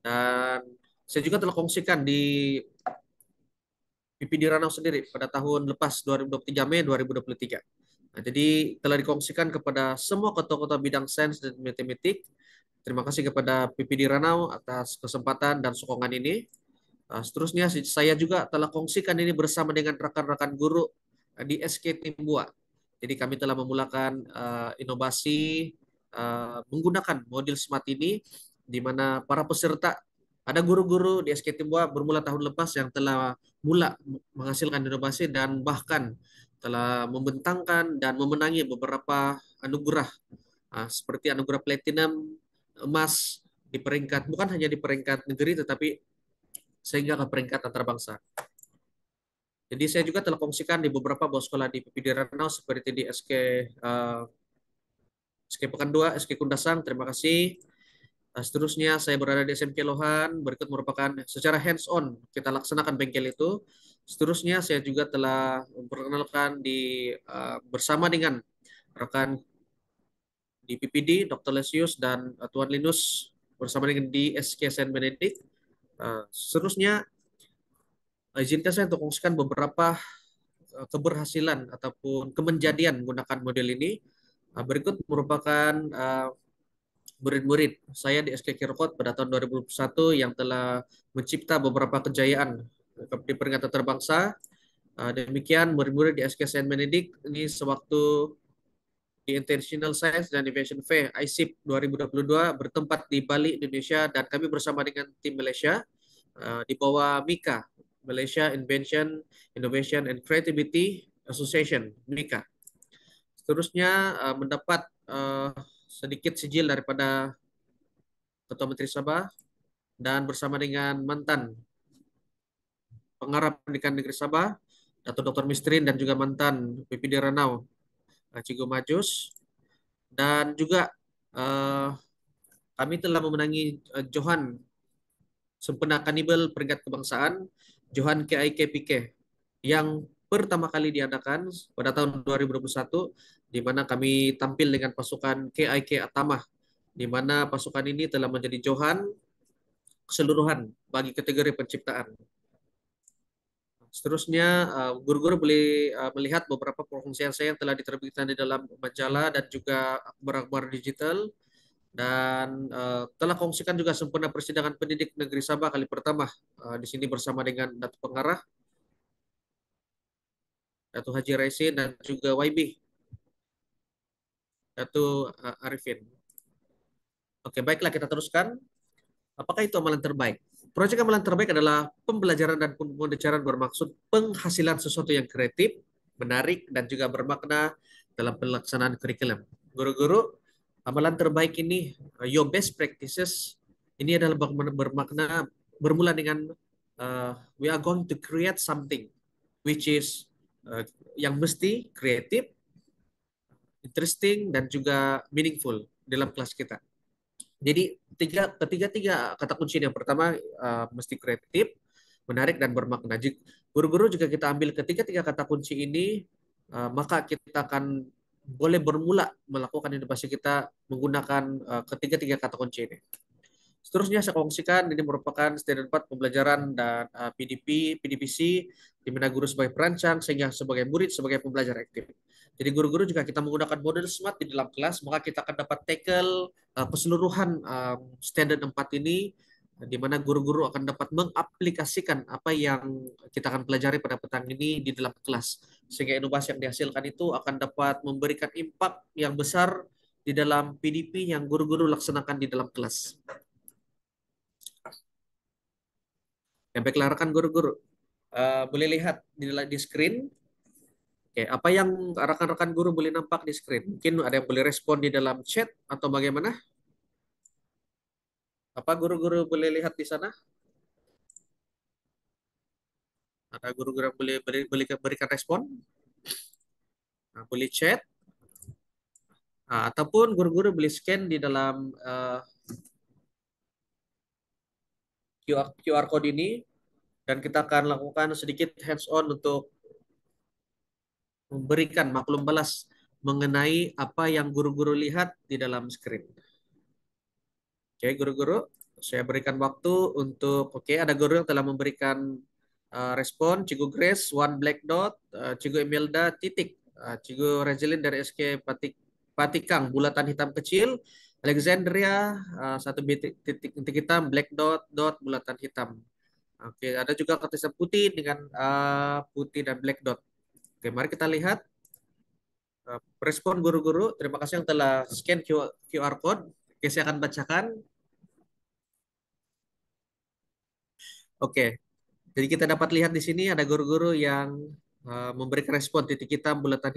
dan saya juga telah kongsikan di PPD Ranau sendiri pada tahun lepas 2023 Mei 2023. Nah, jadi telah dikongsikan kepada semua ketua-ketua bidang sains dan matematik. Terima kasih kepada PPD Ranau atas kesempatan dan sokongan ini. Seterusnya saya juga telah kongsikan ini bersama dengan rekan-rekan guru di SK Timbua. Jadi kami telah memulakan inovasi menggunakan modul smart ini, di mana para peserta, ada guru-guru di SK Timbua bermula tahun lepas yang telah mula menghasilkan inovasi dan bahkan telah membentangkan dan memenangi beberapa anugerah, seperti anugerah platinum, emas, di peringkat bukan hanya di peringkat negeri tetapi sehingga ke peringkat antar bangsa. Jadi saya juga telah kongsikan di beberapa bawah sekolah di PPD Ranau seperti di SK Pekan 2, SK Kundasang, terima kasih. Seterusnya saya berada di SMK Lohan, berikut merupakan secara hands-on kita laksanakan bengkel itu. Seterusnya saya juga telah memperkenalkan bersama dengan rekan di PPD, Dr. Lesius dan Tuan Linus bersama dengan di SK Saint Benedict. Seterusnya izinkan saya untuk kongsikan beberapa keberhasilan ataupun kemenjadian menggunakan model ini. Berikut merupakan murid-murid saya di SK Kirkot pada tahun 2021 yang telah mencipta beberapa kejayaan di peringkat antar-bangsa. Demikian murid-murid di SK Saint Benedict ini sewaktu di International Science dan Innovation Fair ISIP 2022 bertempat di Bali, Indonesia, dan kami bersama dengan tim Malaysia di bawah MICA, Malaysia Invention, Innovation and Creativity Association, MICA. Seterusnya mendapat sedikit sijil daripada Ketua Menteri Sabah dan bersama dengan mantan Pengarah Pendidikan Negeri Sabah, Dato' Dr. Mistrin, dan juga mantan PPD Ranau, Cikgu Majus. Dan juga kami telah memenangi Johan Sempena Kanibal peringkat kebangsaan, Johan KIKPK, yang pertama kali diadakan pada tahun 2021, di mana kami tampil dengan pasukan KIK Atamah, di mana pasukan ini telah menjadi Johan keseluruhan bagi kategori penciptaan. Seterusnya, guru-guru boleh melihat beberapa perkongsian saya yang telah diterbitkan di dalam majalah dan juga akhbar-akhbar digital, dan telah kongsikan juga sempurna persidangan pendidik negeri Sabah kali pertama di sini bersama dengan Datuk Pengarah, Datuk Haji Raisin, dan juga YB, Datuk Arifin. Oke, baiklah kita teruskan. Apakah itu amalan terbaik? Proyek amalan terbaik adalah pembelajaran dan pembelajaran bermaksud penghasilan sesuatu yang kreatif, menarik, dan juga bermakna dalam pelaksanaan kurikulum. Guru-guru, amalan terbaik ini, your best practices, ini adalah bermakna bermula dengan we are going to create something which is yang mesti kreatif, interesting, dan juga meaningful dalam kelas kita. Jadi ketiga kata kunci yang pertama mesti kreatif, menarik, dan bermakna. Guru-guru juga kita ambil ketiga kata kunci ini, maka kita akan boleh bermula melakukan inovasi kita menggunakan ketiga kata kunci ini. Seterusnya saya kongsikan ini merupakan standar 4 pembelajaran dan PDP-PDPC, di mana guru sebagai perancang sehingga sebagai murid sebagai pembelajar aktif. Jadi guru-guru juga kita menggunakan model SMART di dalam kelas, maka kita akan dapat tackle keseluruhan standar 4 ini, di mana guru-guru akan dapat mengaplikasikan apa yang kita akan pelajari pada petang ini di dalam kelas. Sehingga inovasi yang dihasilkan itu akan dapat memberikan impact yang besar di dalam PDP yang guru-guru laksanakan di dalam kelas. Yang baiklah rekan guru-guru, boleh lihat di screen. Oke, apa yang rekan-rekan guru boleh nampak di screen? Mungkin ada yang boleh respon di dalam chat atau bagaimana? Apa guru-guru boleh lihat di sana? Ada guru-guru yang boleh berikan respon? Nah, boleh chat, ataupun guru-guru boleh scan di dalam QR code ini dan kita akan lakukan sedikit hands-on untuk memberikan maklum balas mengenai apa yang guru-guru lihat di dalam screen. Oke, guru-guru, saya berikan waktu untuk, oke, ada guru yang telah memberikan respon, Cikgu Grace, one black dot, Cikgu Imelda, titik, Cikgu Rezelin dari SK Patikang, bulatan hitam kecil, Alexandria, satu titik hitam, black dot, dot, bulatan hitam. Oke, ada juga kertas putih dengan putih dan black dot. Oke, mari kita lihat respon guru-guru. Terima kasih yang telah scan QR code. Oke, saya akan bacakan. Oke, jadi kita dapat lihat di sini ada guru-guru yang memberikan respon titik hitam, bulatan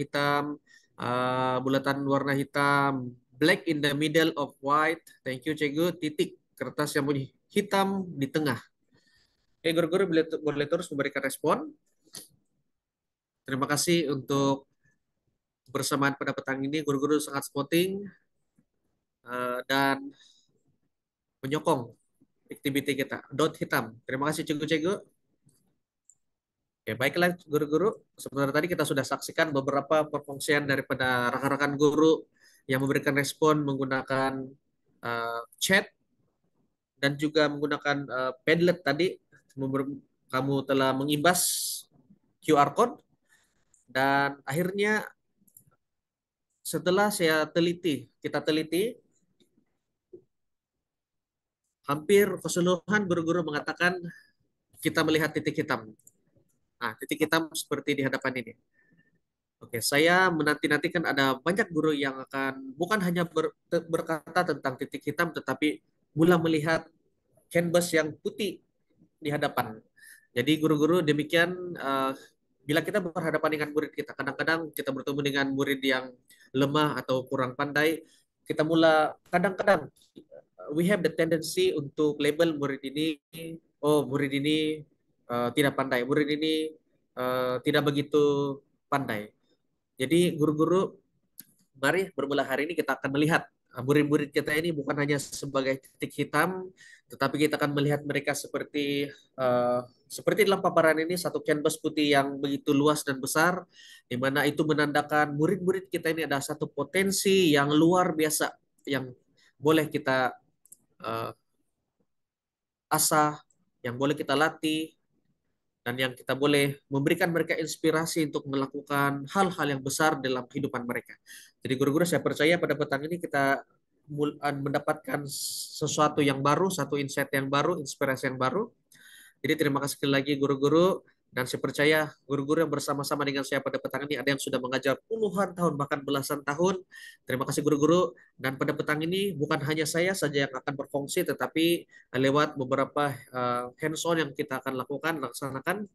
warna hitam, black in the middle of white. Thank you, Cikgu. Titik kertas yang hitam di tengah. Oke, guru-guru boleh terus memberikan respon. Terima kasih untuk bersamaan pada petang ini. Guru-guru sangat spotting dan menyokong aktiviti kita. Dot hitam. Terima kasih cikgu-cikgu. Oke, baiklah guru-guru. Sebenarnya tadi kita sudah saksikan beberapa perfungsian daripada rekan-rekan guru yang memberikan respon menggunakan chat dan juga menggunakan Padlet tadi. Kamu telah mengimbas QR code dan akhirnya setelah kita teliti, hampir keseluruhan guru-guru mengatakan kita melihat titik hitam. Nah, titik hitam seperti di hadapan ini. Oke, saya menanti-nantikan ada banyak guru yang akan bukan hanya berkata tentang titik hitam, tetapi mulai melihat canvas yang putih di hadapan. Jadi guru-guru demikian, bila kita berhadapan dengan murid kita, kadang-kadang kita bertemu dengan murid yang lemah atau kurang pandai, kita kadang-kadang we have the tendency untuk label murid ini, oh murid ini tidak pandai, murid ini tidak begitu pandai. Jadi guru-guru, mari bermula hari ini kita akan melihat murid-murid kita ini bukan hanya sebagai titik hitam, tetapi kita akan melihat mereka seperti dalam paparan ini, satu canvas putih yang begitu luas dan besar, di mana itu menandakan murid-murid kita ini ada satu potensi yang luar biasa yang boleh kita asah, yang boleh kita latih, dan yang kita boleh memberikan mereka inspirasi untuk melakukan hal-hal yang besar dalam kehidupan mereka. Jadi guru-guru, saya percaya pada petang ini kita mendapatkan sesuatu yang baru, satu insight yang baru, inspirasi yang baru. Jadi terima kasih sekali lagi guru-guru, dan saya percaya guru-guru yang bersama-sama dengan saya pada petang ini ada yang sudah mengajar puluhan tahun, bahkan belasan tahun. Terima kasih guru-guru, dan pada petang ini bukan hanya saya saja yang akan berfungsi, tetapi lewat beberapa hands-on yang kita akan laksanakan,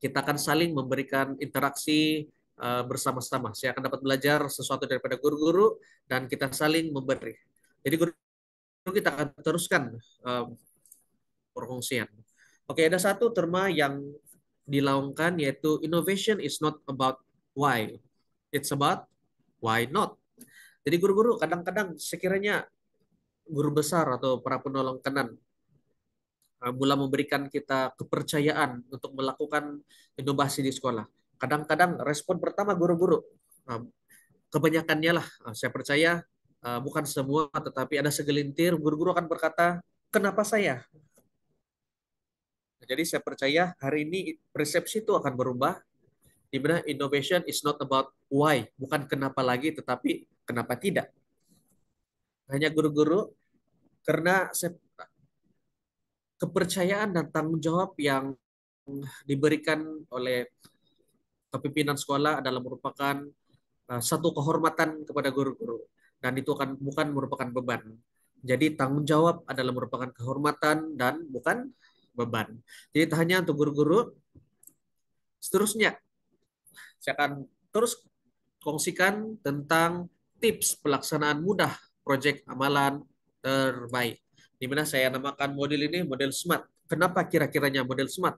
kita akan saling memberikan interaksi bersama-sama. Saya akan dapat belajar sesuatu daripada guru-guru, dan kita saling memberi. Jadi guru-guru kita akan teruskan perfungsian. Oke, ada satu terma yang dilaungkan yaitu innovation is not about why, it's about why not. Jadi guru-guru kadang-kadang sekiranya guru besar atau para penolong tenan mulai memberikan kita kepercayaan untuk melakukan inovasi di sekolah. Kadang-kadang respon pertama guru-guru, kebanyakannya lah, saya percaya bukan semua, tetapi ada segelintir guru-guru akan berkata, kenapa saya? Jadi saya percaya hari ini persepsi itu akan berubah, di mana innovation is not about why, bukan kenapa lagi, tetapi kenapa tidak. Hanya guru-guru, karena kepercayaan dan tanggung jawab yang diberikan oleh kepimpinan sekolah adalah merupakan satu kehormatan kepada guru-guru, dan itu bukan merupakan beban. Jadi tanggung jawab adalah merupakan kehormatan dan bukan beban. Jadi tak hanya untuk guru-guru, seterusnya saya akan terus kongsikan tentang tips pelaksanaan mudah proyek amalan terbaik, di mana saya namakan model ini model SMART. Kenapa kira-kiranya model SMART?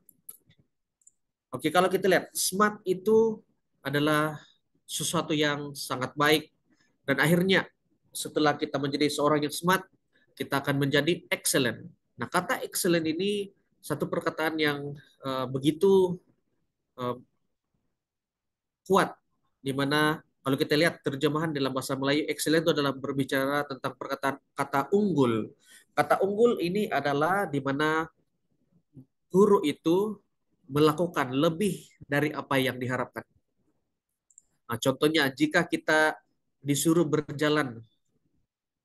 Oke, kalau kita lihat SMART itu adalah sesuatu yang sangat baik, dan akhirnya setelah kita menjadi seorang yang SMART, kita akan menjadi excellent. Nah, kata excellent ini satu perkataan yang begitu uh, kuat, di mana kalau kita lihat terjemahan dalam bahasa Melayu, excellent itu adalah berbicara tentang perkataan kata unggul. Kata unggul ini adalah di mana guru itu melakukan lebih dari apa yang diharapkan. Nah, contohnya jika kita disuruh berjalan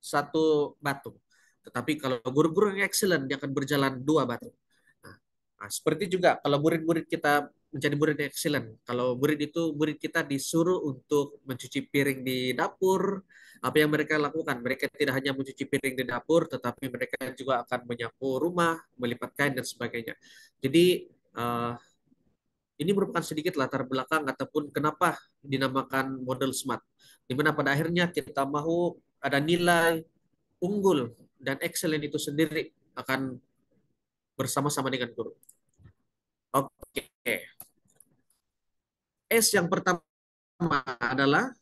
satu batu, tetapi kalau guru-guru yang excellent dia akan berjalan dua batu. Nah, seperti juga kalau murid-murid kita menjadi murid yang excellent, kalau murid kita disuruh untuk mencuci piring di dapur, apa yang mereka lakukan? Mereka tidak hanya mencuci piring di dapur, tetapi mereka juga akan menyapu rumah, melipat kain dan sebagainya. Jadi ini merupakan sedikit latar belakang ataupun kenapa dinamakan model SMART. Di mana pada akhirnya kita mau ada nilai unggul dan excellent itu sendiri akan bersama-sama dengan guru. Oke. S yang pertama adalah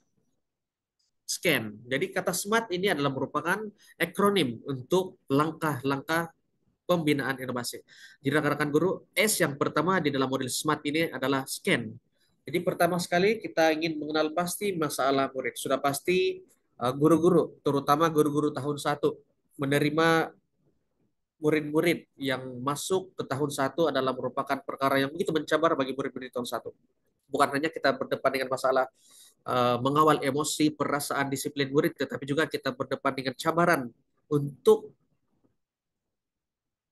SCAN. Jadi kata SMART ini adalah merupakan akronim untuk langkah-langkah pembinaan inovasi. Jadi rekan-rekan guru, S yang pertama di dalam model SMART ini adalah SCAN. Jadi pertama sekali kita ingin mengenal pasti masalah murid. Sudah pasti guru-guru, terutama guru-guru tahun 1, menerima murid-murid yang masuk ke tahun 1 adalah merupakan perkara yang begitu mencabar bagi murid-murid tahun 1. Bukan hanya kita berdepan dengan masalah mengawal emosi, perasaan, disiplin murid, tetapi juga kita berdepan dengan cabaran untuk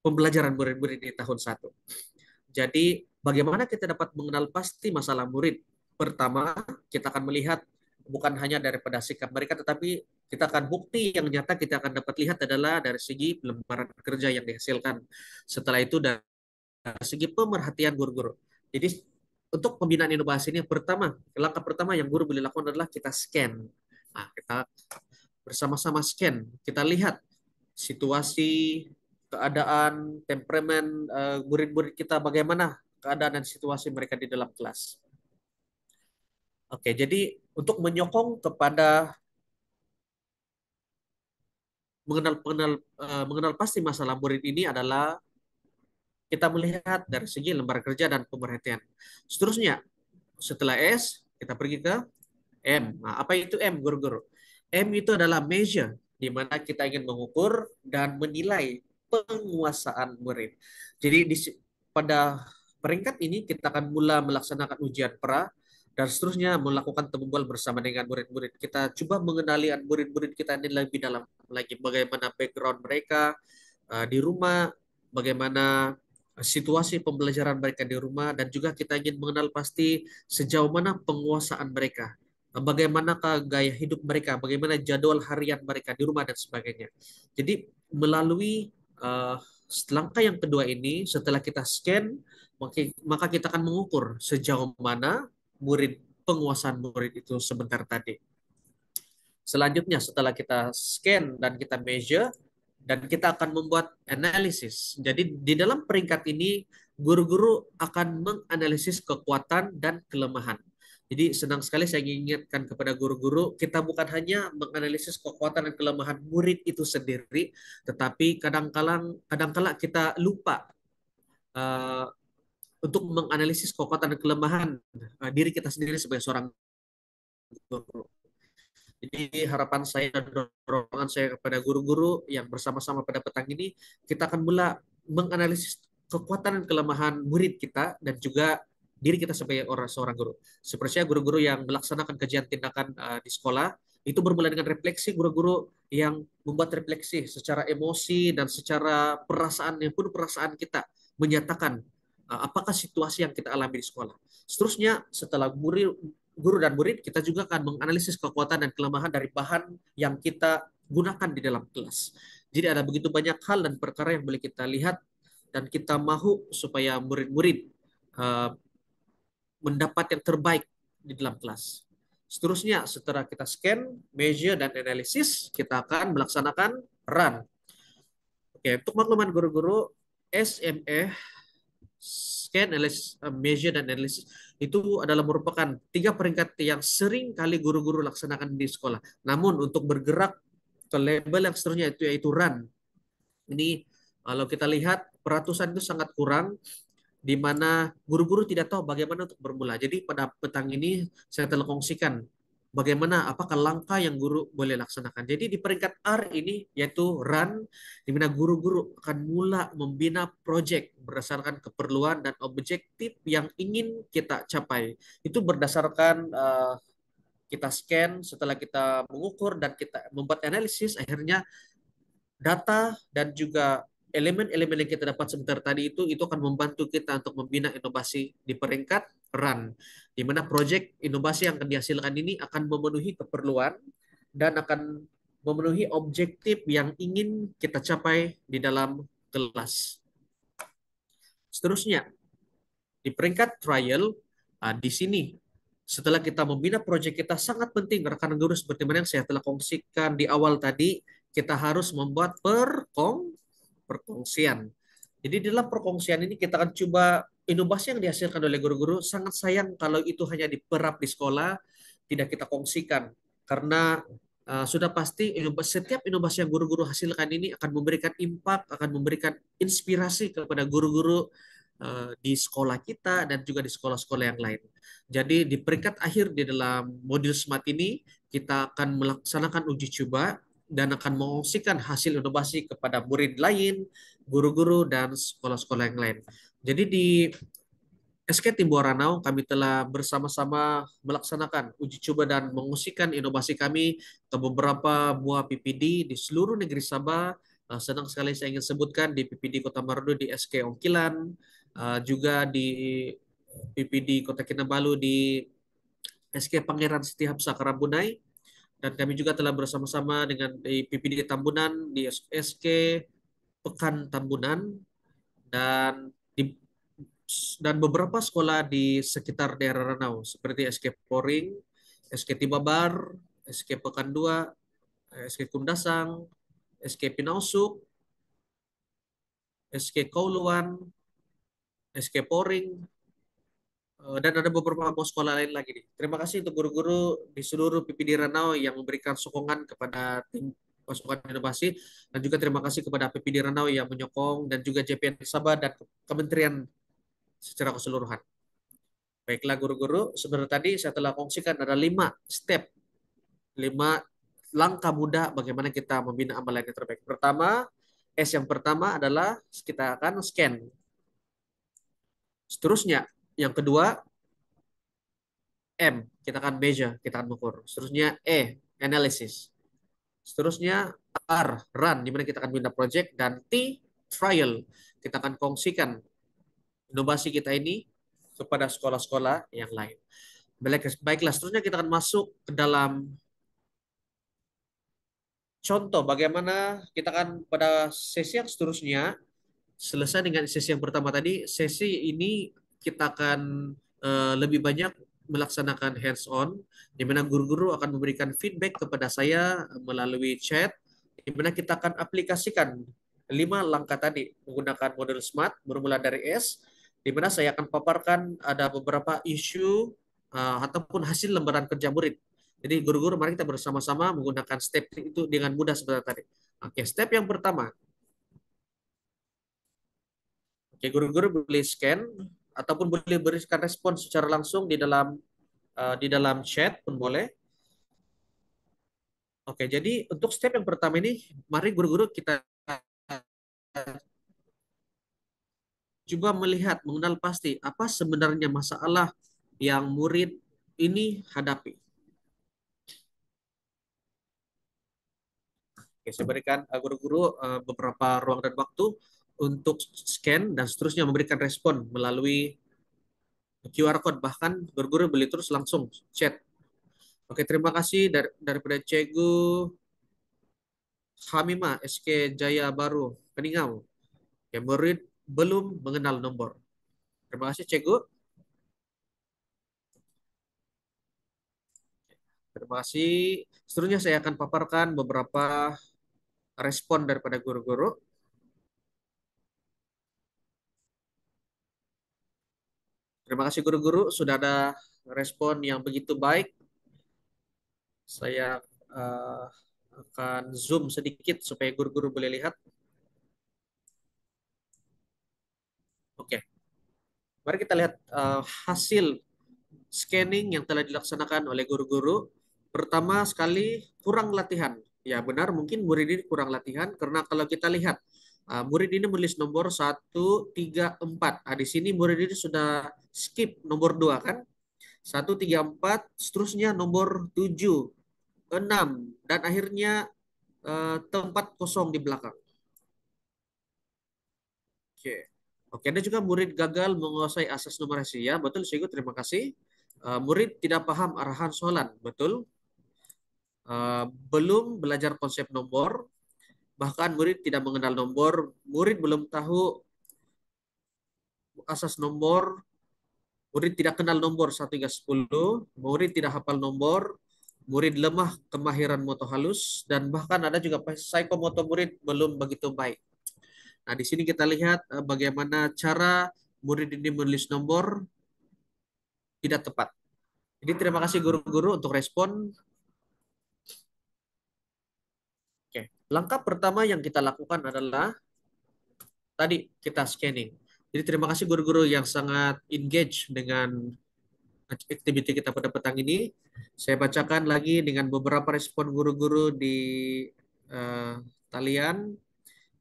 pembelajaran murid-murid di tahun 1. Jadi bagaimana kita dapat mengenal pasti masalah murid? Pertama, kita akan melihat bukan hanya daripada sikap mereka, tetapi kita akan bukti yang nyata kita akan dapat lihat adalah dari segi lembaran kerja yang dihasilkan. Setelah itu dari segi pemerhatian guru-guru. Jadi untuk pembinaan inovasi ini pertama, langkah pertama yang guru boleh lakukan adalah kita scan. Nah, kita bersama-sama scan, kita lihat situasi, keadaan, temperamen murid-murid kita bagaimana keadaan dan situasi mereka di dalam kelas. Oke, jadi untuk menyokong kepada mengenal pasti masalah murid ini adalah kita melihat dari segi lembar kerja dan pemerhatian. Seterusnya, setelah S, kita pergi ke M. Nah, apa itu M, guru-guru? M itu adalah measure, di mana kita ingin mengukur dan menilai penguasaan murid. Jadi pada peringkat ini kita akan mulai melaksanakan ujian pra dan seterusnya melakukan temu bual bersama dengan murid-murid. Kita coba mengenali murid-murid kita ini lebih dalam lagi, bagaimana background mereka di rumah, bagaimana situasi pembelajaran mereka di rumah, dan juga kita ingin mengenal pasti sejauh mana penguasaan mereka, bagaimanakah gaya hidup mereka, bagaimana jadwal harian mereka di rumah dan sebagainya. Jadi melalui langkah yang kedua ini, setelah kita scan, maka kita akan mengukur sejauh mana murid penguasaan murid itu sebentar tadi. Selanjutnya setelah kita scan dan kita measure, dan kita akan membuat analisis. Jadi di dalam peringkat ini guru-guru akan menganalisis kekuatan dan kelemahan. Jadi senang sekali saya ingatkan kepada guru-guru, kita bukan hanya menganalisis kekuatan dan kelemahan murid itu sendiri, tetapi kadang-kala kita lupa uh, untuk menganalisis kekuatan dan kelemahan diri kita sendiri sebagai seorang guru. Jadi harapan saya dan dorongan saya kepada guru-guru yang bersama-sama pada petang ini, kita akan mulai menganalisis kekuatan dan kelemahan murid kita dan juga diri kita sebagai seorang guru. Seperti guru-guru yang melaksanakan kajian tindakan di sekolah, itu bermula dengan refleksi guru-guru yang membuat refleksi secara emosi dan secara perasaan, yang penuh perasaan kita, menyatakan apakah situasi yang kita alami di sekolah. Seterusnya setelah guru dan murid, kita juga akan menganalisis kekuatan dan kelemahan dari bahan yang kita gunakan di dalam kelas. Jadi ada begitu banyak hal dan perkara yang boleh kita lihat dan kita mahu supaya murid-murid mendapat yang terbaik di dalam kelas. Seterusnya, setelah kita scan, measure, dan analisis, kita akan melaksanakan run. Oke, untuk makluman guru-guru, SME, scan, analysis, measure, dan analysis itu adalah merupakan 3 peringkat yang sering kali guru-guru laksanakan di sekolah. Namun untuk bergerak ke level yang seterusnya yaitu run, ini Kalau kita lihat peratusan itu sangat kurang, di mana guru-guru tidak tahu bagaimana untuk bermula. Jadi pada petang ini saya telah kongsikan bagaimana apakah langkah yang guru boleh laksanakan. Jadi di peringkat R ini yaitu run, di mana guru-guru akan mula membina proyek berdasarkan keperluan dan objektif yang ingin kita capai. Itu berdasarkan kita scan, setelah kita mengukur dan kita membuat analisis, akhirnya data dan juga elemen-elemen yang kita dapat sebentar tadi itu akan membantu kita untuk membina inovasi di peringkat run, di mana proyek inovasi yang akan dihasilkan ini akan memenuhi keperluan dan akan memenuhi objektif yang ingin kita capai di dalam kelas. Seterusnya, di peringkat trial, di sini setelah kita membina proyek kita sangat penting rekan guru seperti mana yang saya telah kongsikan di awal tadi, kita harus membuat perkongsian. Jadi dalam perkongsian ini kita akan coba inovasi yang dihasilkan oleh guru-guru. Sangat sayang kalau itu hanya diperap di sekolah, tidak kita kongsikan. Karena sudah pasti setiap inovasi yang guru-guru hasilkan ini akan memberikan impact, akan memberikan inspirasi kepada guru-guru di sekolah kita dan juga di sekolah-sekolah yang lain. Jadi di peringkat akhir di dalam modul SMART ini kita akan melaksanakan uji coba dan akan mengungsikan hasil inovasi kepada murid lain, guru-guru, dan sekolah-sekolah yang lain. Jadi di SK Timbo Ranau kami telah bersama-sama melaksanakan uji coba dan mengungsikan inovasi kami ke beberapa buah PPD di seluruh negeri Sabah. Senang sekali saya ingin sebutkan di PPD Kota Manado di SK Ongkilan, juga di PPD Kota Kinabalu di SK Pangeran Siti Habsah Karambunai, dan kami juga telah bersama-sama dengan di PPD Tambunan di SK Pekan Tambunan, dan di dan beberapa sekolah di sekitar daerah Ranau seperti SK Poring, SK Tibabar, SK Pekan 2, SK Kundasang, SK Pinausuk, SK Kauluan, SK Poring, dan ada beberapa sekolah lain lagi nih. Terima kasih untuk guru-guru di seluruh PPD Ranau yang memberikan sokongan kepada tim pasukan inovasi, dan juga terima kasih kepada PPD Ranau yang menyokong dan juga JPN Sabah dan kementerian secara keseluruhan. Baiklah guru-guru, sebenarnya tadi saya telah kongsikan ada 5 step, 5 langkah mudah bagaimana kita membina amalan yang terbaik. Pertama, yang pertama adalah kita akan scan. Seterusnya, yang kedua, kita akan measure, kita akan mengukur. Seterusnya, analysis. Seterusnya, run, di mana kita akan bina project. Dan trial, kita akan kongsikan inovasi kita ini kepada sekolah-sekolah yang lain. Baiklah, seterusnya kita akan masuk ke dalam contoh bagaimana kita akan pada sesi yang seterusnya, selesai dengan sesi yang pertama tadi, sesi ini kita akan lebih banyak melaksanakan hands-on, di mana guru-guru akan memberikan feedback kepada saya melalui chat, di mana kita akan aplikasikan 5 langkah tadi menggunakan model SMART bermula dari S, di mana saya akan paparkan ada beberapa isu ataupun hasil lembaran kerja murid. Jadi guru-guru mari kita bersama-sama menggunakan step itu dengan mudah seperti tadi. Oke, step yang pertama. Oke, guru-guru boleh scan ataupun boleh berikan respon secara langsung di dalam chat pun boleh. Oke, jadi untuk step yang pertama ini, mari guru-guru kita coba melihat, mengenal pasti apa sebenarnya masalah yang murid ini hadapi. Oke, saya berikan guru-guru beberapa ruang dan waktu untuk scan dan seterusnya memberikan respon melalui QR code, bahkan guru-guru boleh terus langsung chat. Oke, terima kasih daripada Cikgu Hamimah SK Jaya Baru Keningau yang murid belum mengenal nomor. Terima kasih Cikgu. Terima kasih. Seterusnya saya akan paparkan beberapa respon daripada guru-guru. Terima kasih guru-guru sudah ada respon yang begitu baik. Saya akan zoom sedikit supaya guru-guru boleh lihat. Oke, mari kita lihat hasil scanning yang telah dilaksanakan oleh guru-guru. Pertama sekali, kurang latihan. Ya benar, mungkin murid ini kurang latihan karena kalau kita lihat murid ini menulis nomor 1, 3, 4. Di sini murid ini sudah skip nomor 2 kan? 1, 3, 4, seterusnya nomor 7, 6, dan akhirnya tempat kosong di belakang. Oke. Oke, ada juga murid gagal menguasai asas numerasi. Ya, betul, Syekh. Terima kasih. Murid tidak paham arahan soalan. Betul. Belum belajar konsep nomor. Bahkan murid tidak mengenal nomor. Murid belum tahu asas nomor. Murid tidak kenal nomor 1 hingga 10. Murid tidak hafal nomor. Murid lemah kemahiran moto halus. Dan bahkan ada juga psikomotor murid belum begitu baik. Nah, di sini kita lihat bagaimana cara murid ini menulis nomor tidak tepat. Jadi terima kasih guru-guru untuk respon. Oke. Langkah pertama yang kita lakukan adalah tadi kita scanning. Jadi terima kasih guru-guru yang sangat engage dengan activity kita pada petang ini. Saya bacakan lagi dengan beberapa respon guru-guru di uh, talian.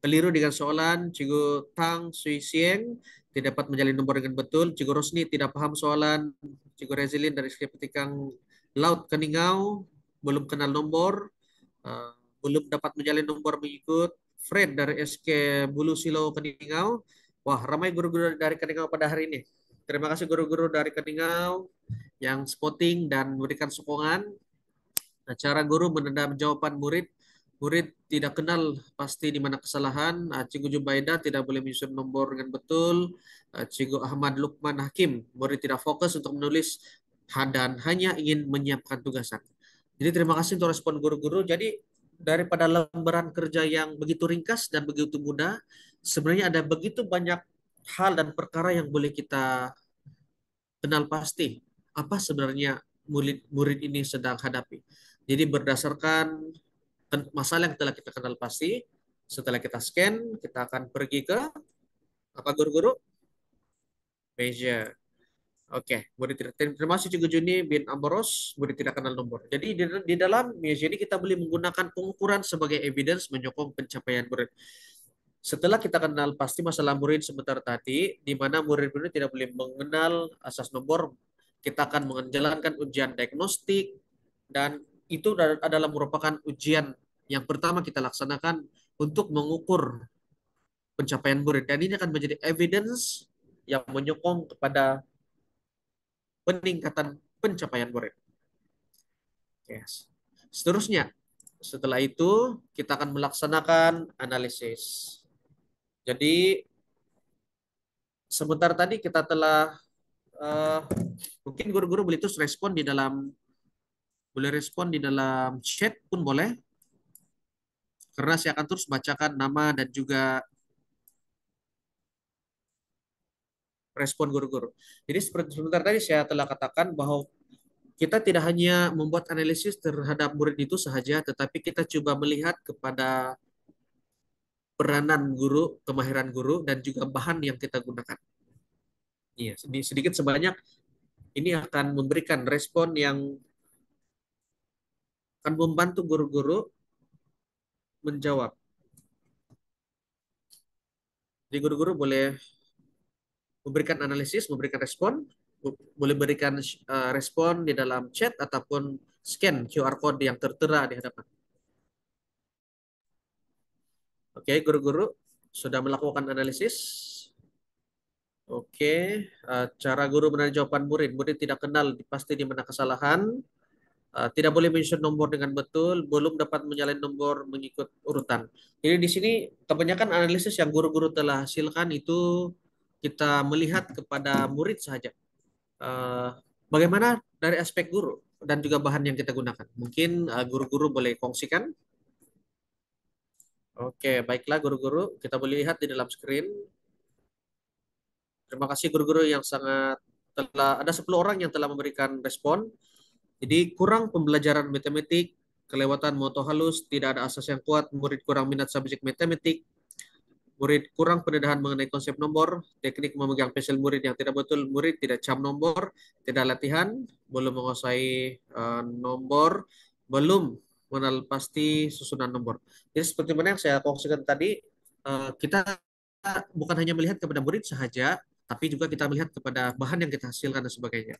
Keliru dengan soalan, Cikgu Tang Sui Sieng tidak dapat menjalin nomor dengan betul. Cikgu Rosni tidak paham soalan. Cikgu Rezilin dari Petikang Laut Keningau belum kenal nomor, belum dapat menjalin nomor mengikut. Fred dari SK Bulu Silo Keningau. Wah, ramai guru-guru dari Keningau pada hari ini. Terima kasih guru-guru dari Keningau yang spotting dan memberikan sokongan. Nah, cara guru menendam jawaban murid. Murid tidak kenal pasti di mana kesalahan. Cikgu Jubaida tidak boleh menyusun nomor dengan betul. Cikgu Ahmad Lukman Hakim, murid tidak fokus untuk menulis dan hanya ingin menyiapkan tugasan. Jadi terima kasih untuk respon guru-guru. Jadi daripada lembaran kerja yang begitu ringkas dan begitu mudah, sebenarnya ada begitu banyak hal dan perkara yang boleh kita kenal pasti apa sebenarnya murid ini sedang hadapi. Jadi berdasarkan masalah yang telah kita kenal pasti, setelah kita scan, kita akan pergi ke apa guru-guru? Measure. Oke, murid tidak terima kasih Cikgu Juni bin Amboros, murid tidak kenal nomor. Jadi di dalam measure ini kita boleh menggunakan pengukuran sebagai evidence menyokong pencapaian murid. Setelah kita kenal pasti masalah murid sebentar tadi, di mana murid-murid tidak boleh mengenal asas nomor, kita akan menjalankan ujian diagnostik, dan itu adalah merupakan ujian yang pertama kita laksanakan untuk mengukur pencapaian murid. Dan ini akan menjadi evidence yang menyokong kepada peningkatan pencapaian murid. Yes. Seterusnya, setelah itu kita akan melaksanakan analisis. Jadi sebentar tadi kita telah mungkin guru-guru boleh terus respon di dalam chat pun boleh, karena saya akan terus bacakan nama dan juga respon guru-guru. Jadi sebentar tadi saya telah katakan bahwa kita tidak hanya membuat analisis terhadap murid itu saja, tetapi kita coba melihat kepada peranan guru, kemahiran guru, dan juga bahan yang kita gunakan. Iya, sedikit sebanyak ini akan memberikan respon yang akan membantu guru-guru menjawab. Jadi guru-guru boleh memberikan analisis, memberikan respon, boleh berikan respon di dalam chat ataupun scan QR code yang tertera di hadapan. Oke, guru-guru sudah melakukan analisis. Oke, cara guru menilai jawaban murid. Murid tidak kenal pasti di mana kesalahan. Tidak boleh menyusun nomor dengan betul, belum dapat menyalin nomor mengikut urutan. Jadi di sini kebanyakan analisis yang guru-guru telah hasilkan itu kita melihat kepada murid saja. Bagaimana dari aspek guru dan juga bahan yang kita gunakan? Mungkin guru-guru boleh kongsikan. Oke, baiklah guru-guru, kita boleh lihat di dalam screen. Terima kasih guru-guru yang sangat ada 10 orang yang telah memberikan respon. Jadi kurang pembelajaran matematik, kelewatan moto halus, tidak ada asas yang kuat, murid kurang minat subjek matematik, murid kurang pendedahan mengenai konsep nomor, teknik memegang pensel murid yang tidak betul, murid tidak cam nomor, tidak latihan, belum menguasai nomor, belum mengenal pasti susunan nomor. Jadi seperti mana yang saya kongsikan tadi, kita bukan hanya melihat kepada murid saja, tapi juga kita melihat kepada bahan yang kita hasilkan dan sebagainya.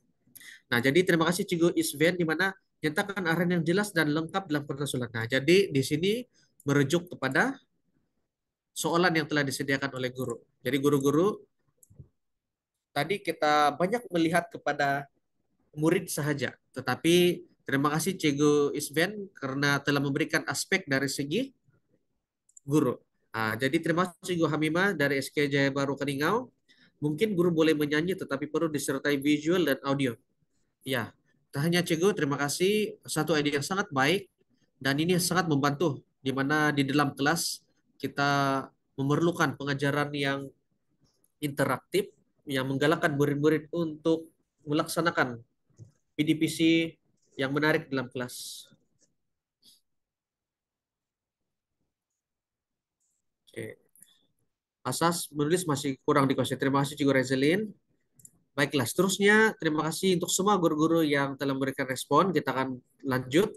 Nah, jadi terima kasih Cigo Isven di mana nyatakan arahan yang jelas dan lengkap dalam persoalan. Nah, jadi di sini merujuk kepada soalan yang telah disediakan oleh guru. Jadi guru-guru tadi kita banyak melihat kepada murid saja, tetapi terima kasih Cigo Isven karena telah memberikan aspek dari segi guru. Jadi terima kasih Cigo Hamimah dari SK Jaya Baru Keningau. Mungkin guru boleh menyanyi tetapi perlu disertai visual dan audio. Ya, tak hanya Cikgu, terima kasih. Satu ide yang sangat baik dan ini sangat membantu di mana di dalam kelas kita memerlukan pengajaran yang interaktif yang menggalakkan murid-murid untuk melaksanakan PDPC yang menarik dalam kelas. Oke. Asas menulis masih kurang dikuasai. Terima kasih Cikgu Rezelin. Baiklah, seterusnya terima kasih untuk semua guru-guru yang telah memberikan respon. Kita akan lanjut.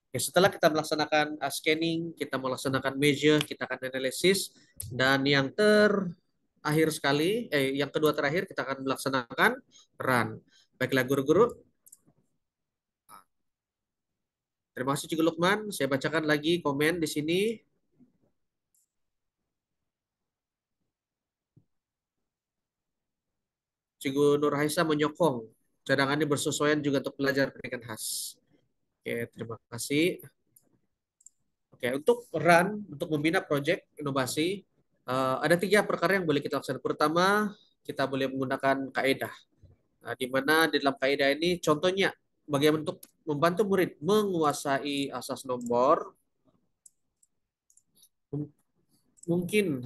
Oke, setelah kita melaksanakan scanning, kita melaksanakan measure, kita akan analisis, dan yang terakhir sekali, yang kedua terakhir kita akan melaksanakan run. Baiklah guru-guru, terima kasih Cikgu Lukman. Saya bacakan lagi komen di sini. Cikgu Nur Haisa menyokong cadangan ini bersesuaian juga untuk pelajar pendidikan khas. Oke, terima kasih. Oke, untuk run, untuk membina proyek inovasi, ada 3 perkara yang boleh kita lakukan. Pertama, kita boleh menggunakan kaedah. Di mana di dalam kaidah ini contohnya bagaimana untuk membantu murid menguasai asas nomor. Mungkin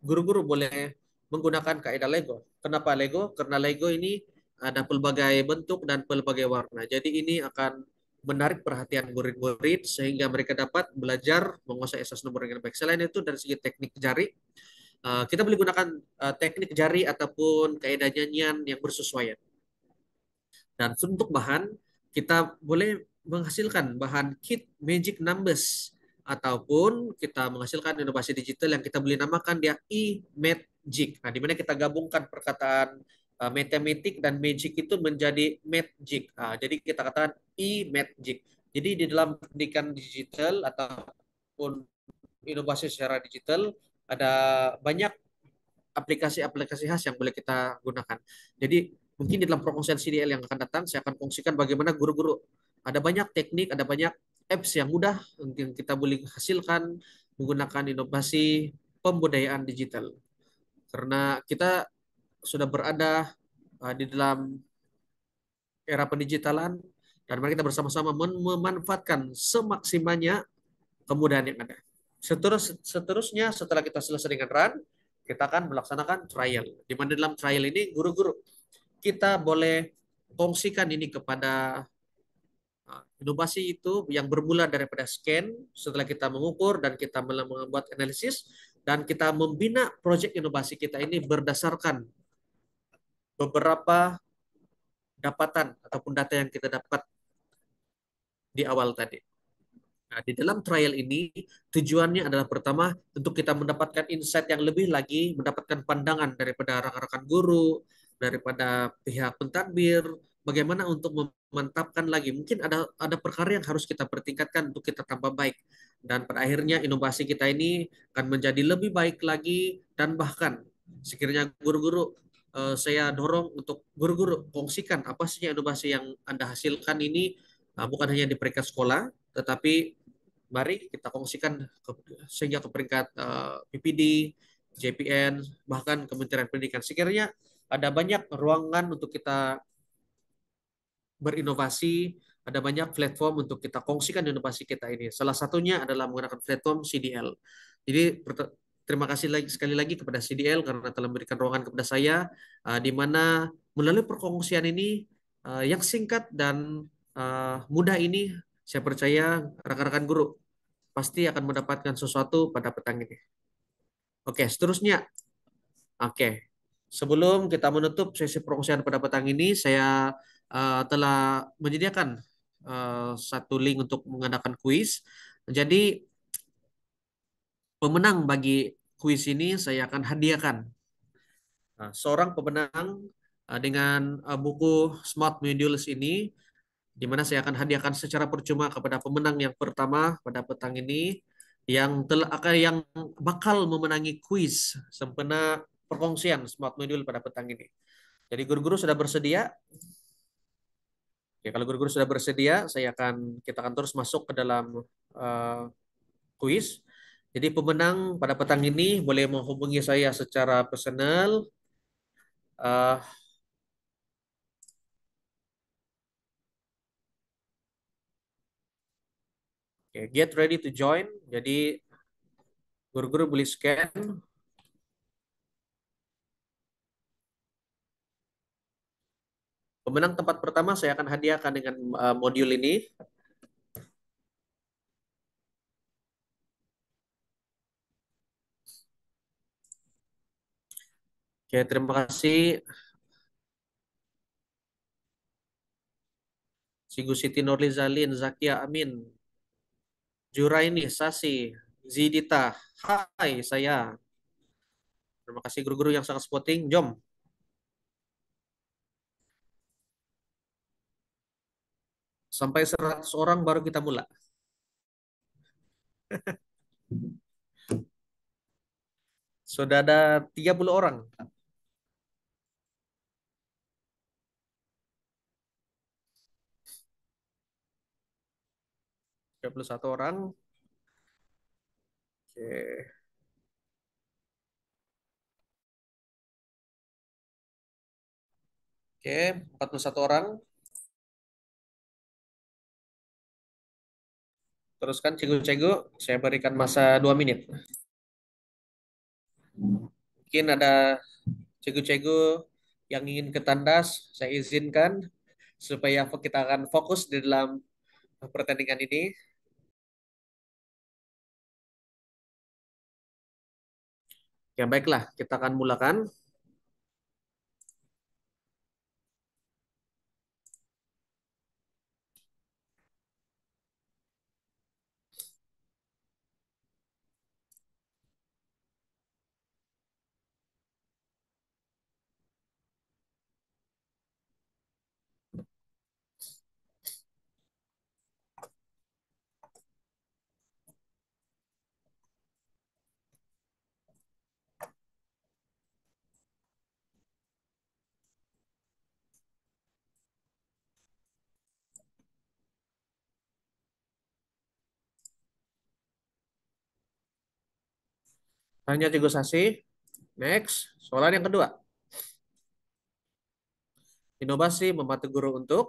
guru-guru boleh menggunakan kaidah Lego. Kenapa Lego? Karena Lego ini ada pelbagai bentuk dan pelbagai warna. Jadi ini akan menarik perhatian murid-murid sehingga mereka dapat belajar menguasai asas nomor dengan baik. Selain itu dari segi teknik jari, kita boleh gunakan teknik jari ataupun kaidah nyanyian yang bersesuaian. Dan untuk bahan, kita boleh menghasilkan bahan kit magic numbers ataupun kita menghasilkan inovasi digital yang kita boleh namakan dia e-magic. Nah, di mana kita gabungkan perkataan matematik dan magic itu menjadi magic. Jadi kita katakan e-magic. Jadi di dalam pendidikan digital ataupun inovasi secara digital ada banyak aplikasi-aplikasi khas yang boleh kita gunakan. Jadi mungkin di dalam perkongsian CDL yang akan datang, saya akan kongsikan bagaimana guru-guru ada banyak teknik, ada banyak apps yang mudah yang kita boleh hasilkan menggunakan inovasi pembudayaan digital. Karena kita sudah berada di dalam era pendigitalan dan mari kita bersama-sama memanfaatkan semaksimalnya kemudahan yang ada. Seterusnya setelah kita selesai dengan run, kita akan melaksanakan trial. Di mana dalam trial ini guru-guru kita boleh kongsikan ini kepada inovasi itu yang bermula daripada scan, setelah kita mengukur dan kita membuat analisis, dan kita membina proyek inovasi kita ini berdasarkan beberapa dapatan ataupun data yang kita dapat di awal tadi. Nah, di dalam trial ini tujuannya adalah pertama untuk kita mendapatkan insight yang lebih lagi, mendapatkan pandangan daripada rekan-rekan guru, daripada pihak pentadbir, bagaimana untuk memantapkan lagi. Mungkin ada perkara yang harus kita pertingkatkan untuk kita tambah baik. Dan pada akhirnya inovasi kita ini akan menjadi lebih baik lagi dan bahkan sekiranya guru-guru saya dorong untuk guru-guru kongsikan apa sih inovasi yang Anda hasilkan ini bukan hanya di peringkat sekolah, tetapi mari kita kongsikan sehingga ke peringkat PPD, JPN, bahkan Kementerian Pendidikan. Sekiranya ada banyak ruangan untuk kita berinovasi, ada banyak platform untuk kita kongsikan inovasi kita ini. Salah satunya adalah menggunakan platform CDL. Jadi terima kasih sekali lagi kepada CDL karena telah memberikan ruangan kepada saya, di mana melalui perkongsian ini yang singkat dan mudah ini, saya percaya rekan-rekan guru pasti akan mendapatkan sesuatu pada petang ini. Oke, seterusnya. Oke, sebelum kita menutup sesi perkongsian pada petang ini, saya telah menyediakan satu link untuk mengadakan kuis. Jadi, pemenang bagi kuis ini saya akan hadiahkan. Seorang pemenang dengan buku Smart Modules ini, di mana saya akan hadiahkan secara percuma kepada pemenang yang pertama pada petang ini, yang bakal memenangi kuis sempena perkongsian Smart Module pada petang ini. Jadi guru-guru sudah bersedia? Ya, kalau guru-guru sudah bersedia, kita akan terus masuk ke dalam uh, kuis. Jadi pemenang pada petang ini boleh menghubungi saya secara personal. Uh, get ready to join. Jadi guru-guru boleh scan. Pemenang tempat pertama saya akan hadiahkan dengan modul ini. Oke, terima kasih Sigu Siti Nurlizalin, Zakia Amin, Juraini, Sasi, Zidita. Hai, saya. Terima kasih guru-guru yang sangat sporting. Jom. Sampai 100 orang baru kita mulai. Sudah ada 30 orang. 31 orang. Oke. Oke, 41 orang. Teruskan cegu-cegu. Saya berikan masa 2 menit. Mungkin ada cegu-cegu yang ingin ke tandas, saya izinkan supaya kita akan fokus di dalam pertandingan ini. Ya baiklah, kita akan mulakan. Tanya Cegu Sasi. Next, soalan yang kedua. Inovasi membantu guru untuk.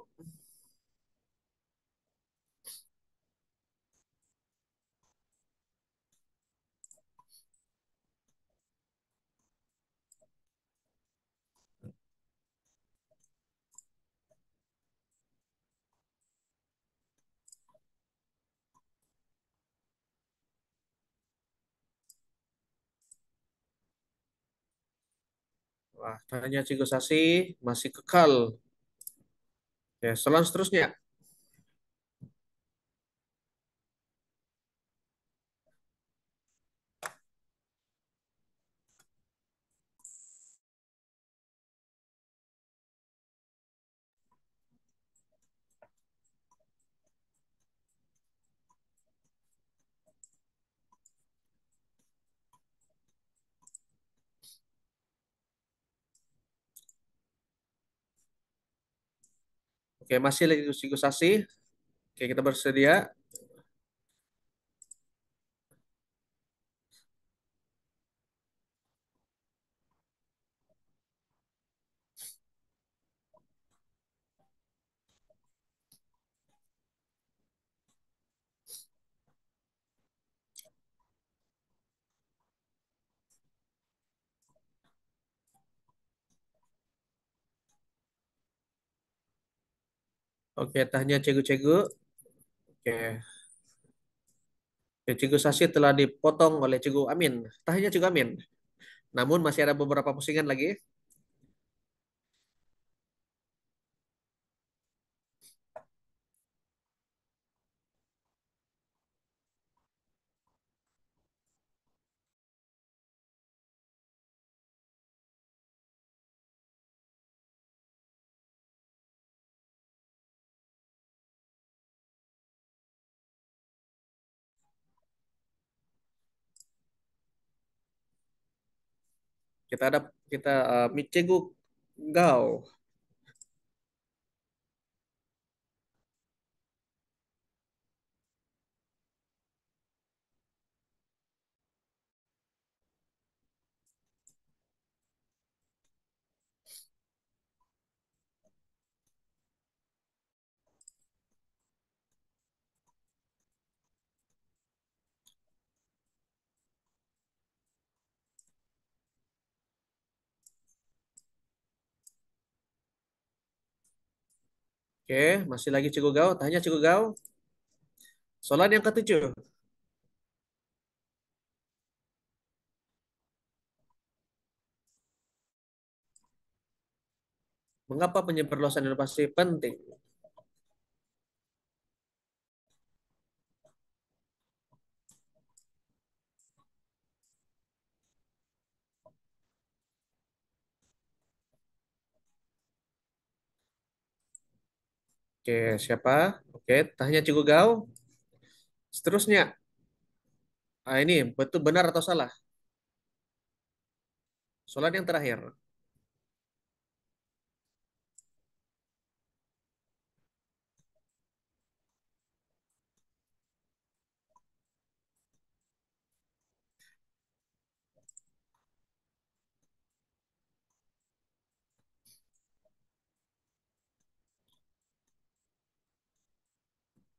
Wah, tanya Cegu Sasi masih kekal. Ya, soalan seterusnya. Oke, masih lagi Cegu Sasi. Oke, kita bersedia. Oke, tanya Cegu-Cegu. Oke, Ya, Cikgu Sasi telah dipotong oleh Cikgu Amin. Tak hanya Cikgu Amin, namun masih ada beberapa pusingan lagi. Kita ada kita Cikgu Gao. Oke, masih lagi Cikgu Gao. Tanya Cikgu Gao. Soalan yang ketujuh. Mengapa penyemperluasan inovasi penting? Oke, siapa? Oke, tanya Cikgu Gao. Seterusnya, ini betul benar atau salah? Soalan yang terakhir.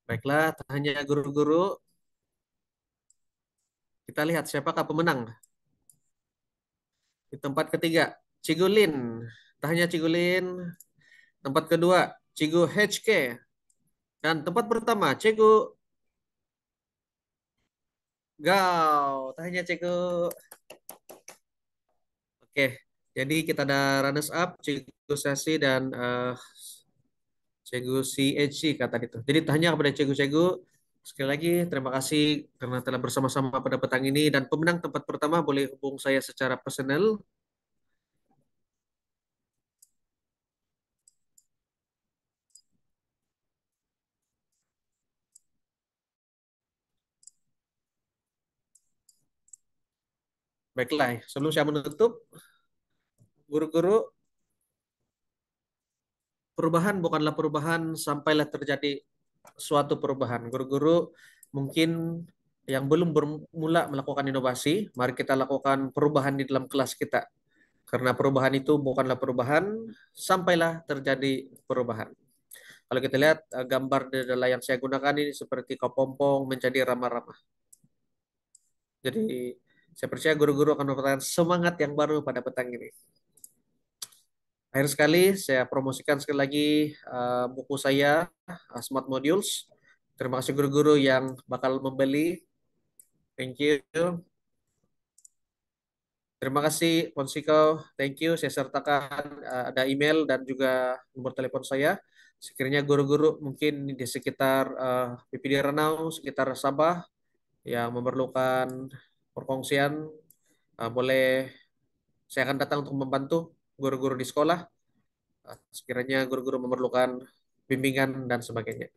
Baiklah, tanya guru-guru. Kita lihat siapakah pemenang. Di tempat ketiga, Cikgu Lin. Tanya Cikgu Lin. Tempat kedua, Cikgu HK. Dan tempat pertama, Cikgu Gao. Tanya Cikgu. Oke, jadi kita ada runners up, Cikgu Sasi dan Cikgu CHC kata itu. Jadi tanya kepada Cikgu-Cikgu, sekali lagi terima kasih karena telah bersama-sama pada petang ini dan pemenang tempat pertama boleh hubung saya secara personal. Baiklah, sebelum saya menutup, guru-guru, perubahan bukanlah perubahan sampailah terjadi suatu perubahan. Guru-guru mungkin yang belum bermula melakukan inovasi, mari kita lakukan perubahan di dalam kelas kita. Karena perubahan itu bukanlah perubahan, sampailah terjadi perubahan. Kalau kita lihat gambar di dalam yang saya gunakan ini seperti kepompong menjadi ramah-ramah. Jadi saya percaya guru-guru akan mendapatkan semangat yang baru pada petang ini. Akhir sekali saya promosikan sekali lagi buku saya Smart Modules. Terima kasih guru-guru yang bakal membeli. Thank you. Terima kasih Ponsiko. Thank you. Saya sertakan ada email dan juga nomor telepon saya. Sekiranya guru-guru mungkin di sekitar PPD Ranau, sekitar Sabah yang memerlukan perkongsian, boleh saya akan datang untuk membantu guru-guru di sekolah. Sekiranya guru-guru memerlukan bimbingan dan sebagainya.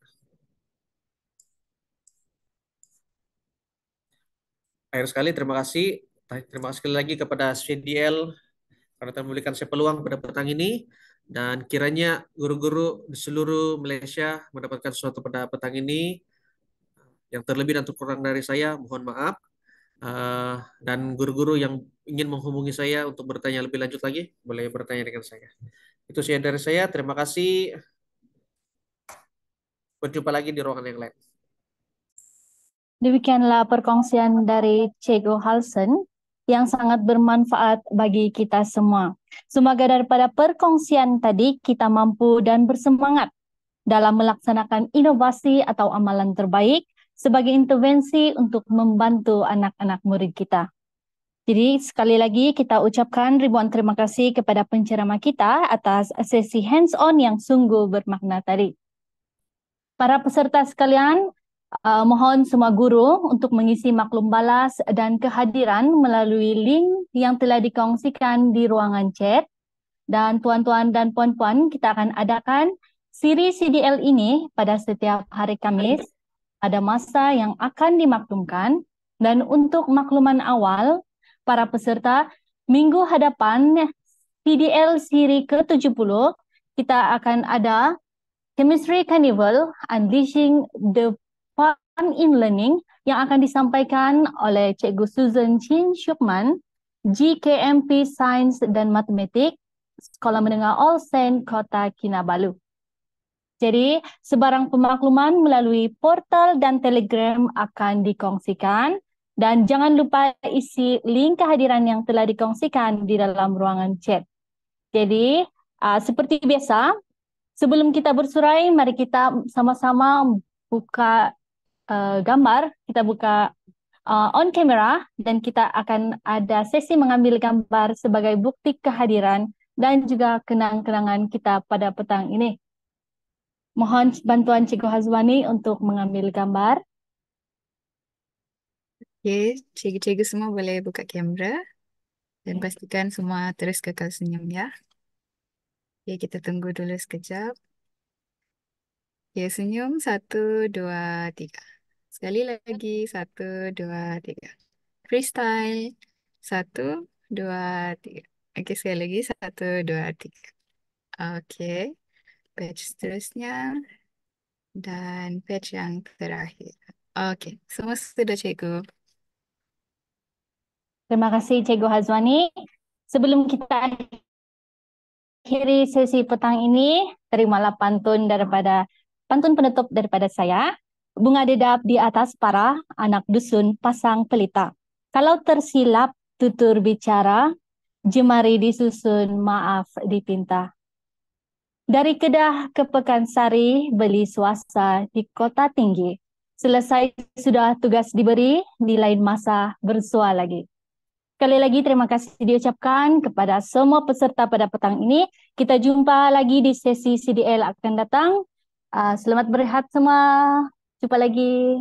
Akhir sekali, terima kasih. Terima kasih sekali lagi kepada CDL karena telah memberikan saya peluang pada petang ini. Dan kiranya guru-guru di seluruh Malaysia mendapatkan sesuatu pada petang ini. Yang terlebih dan terkurang dari saya, mohon maaf. Dan guru-guru yang ingin menghubungi saya untuk bertanya lebih lanjut lagi, boleh bertanya dengan saya. Itu saja dari saya. Terima kasih. Berjumpa lagi di ruangan yang lain. Demikianlah perkongsian dari Cikgu Halsen yang sangat bermanfaat bagi kita semua. Semoga daripada perkongsian tadi kita mampu dan bersemangat dalam melaksanakan inovasi atau amalan terbaik sebagai intervensi untuk membantu anak-anak murid kita. Jadi sekali lagi kita ucapkan ribuan terima kasih kepada penceramah kita atas sesi hands-on yang sungguh bermakna tadi. Para peserta sekalian, mohon semua guru untuk mengisi maklum balas dan kehadiran melalui link yang telah dikongsikan di ruangan chat. Dan tuan-tuan dan puan-puan, kita akan adakan siri CDL ini pada setiap hari Kamis pada masa yang akan dimaklumkan. Dan untuk makluman awal, para peserta, minggu hadapan CDL siri ke-70, kita akan ada Chemistry Carnival Unleashing the Fun in Learning yang akan disampaikan oleh Cikgu Susan Chin Syukman, GKMP Sains dan Matematik, Sekolah Menengah All Saint Kota Kinabalu. Jadi, sebarang pemakluman melalui portal dan telegram akan dikongsikan. Dan jangan lupa isi link kehadiran yang telah dikongsikan di dalam ruangan chat. Jadi, seperti biasa, sebelum kita bersurai, mari kita sama-sama buka gambar. Kita buka on camera dan kita akan ada sesi mengambil gambar sebagai bukti kehadiran dan juga kenang-kenangan kita pada petang ini. Mohon bantuan Cikgu Hazwani untuk mengambil gambar. Okey, cikgu-cikgu semua boleh buka kamera dan pastikan semua terus kekal senyum ya. Okey, kita tunggu dulu sekejap. Okey, senyum 1, 2, 3. Sekali lagi 1, 2, 3. Freestyle 1, 2, 3. Okey, sekali lagi 1, 2, 3. Okey, batch seterusnya dan batch yang terakhir. Okey, semua sudah cikgu. Terima kasih Cikgu Hazwani. Sebelum kita akhiri sesi petang ini, terimalah pantun penutup daripada saya. Bunga dedap di atas para anak dusun pasang pelita. Kalau tersilap tutur bicara, jemari disusun maaf dipinta. Dari Kedah ke Pekansari, beli swasta di kota tinggi. Selesai sudah tugas diberi, di lain masa bersua lagi. Sekali lagi terima kasih diucapkan kepada semua peserta pada petang ini. Kita jumpa lagi di sesi CDL akan datang. Selamat berehat semua. Jumpa lagi.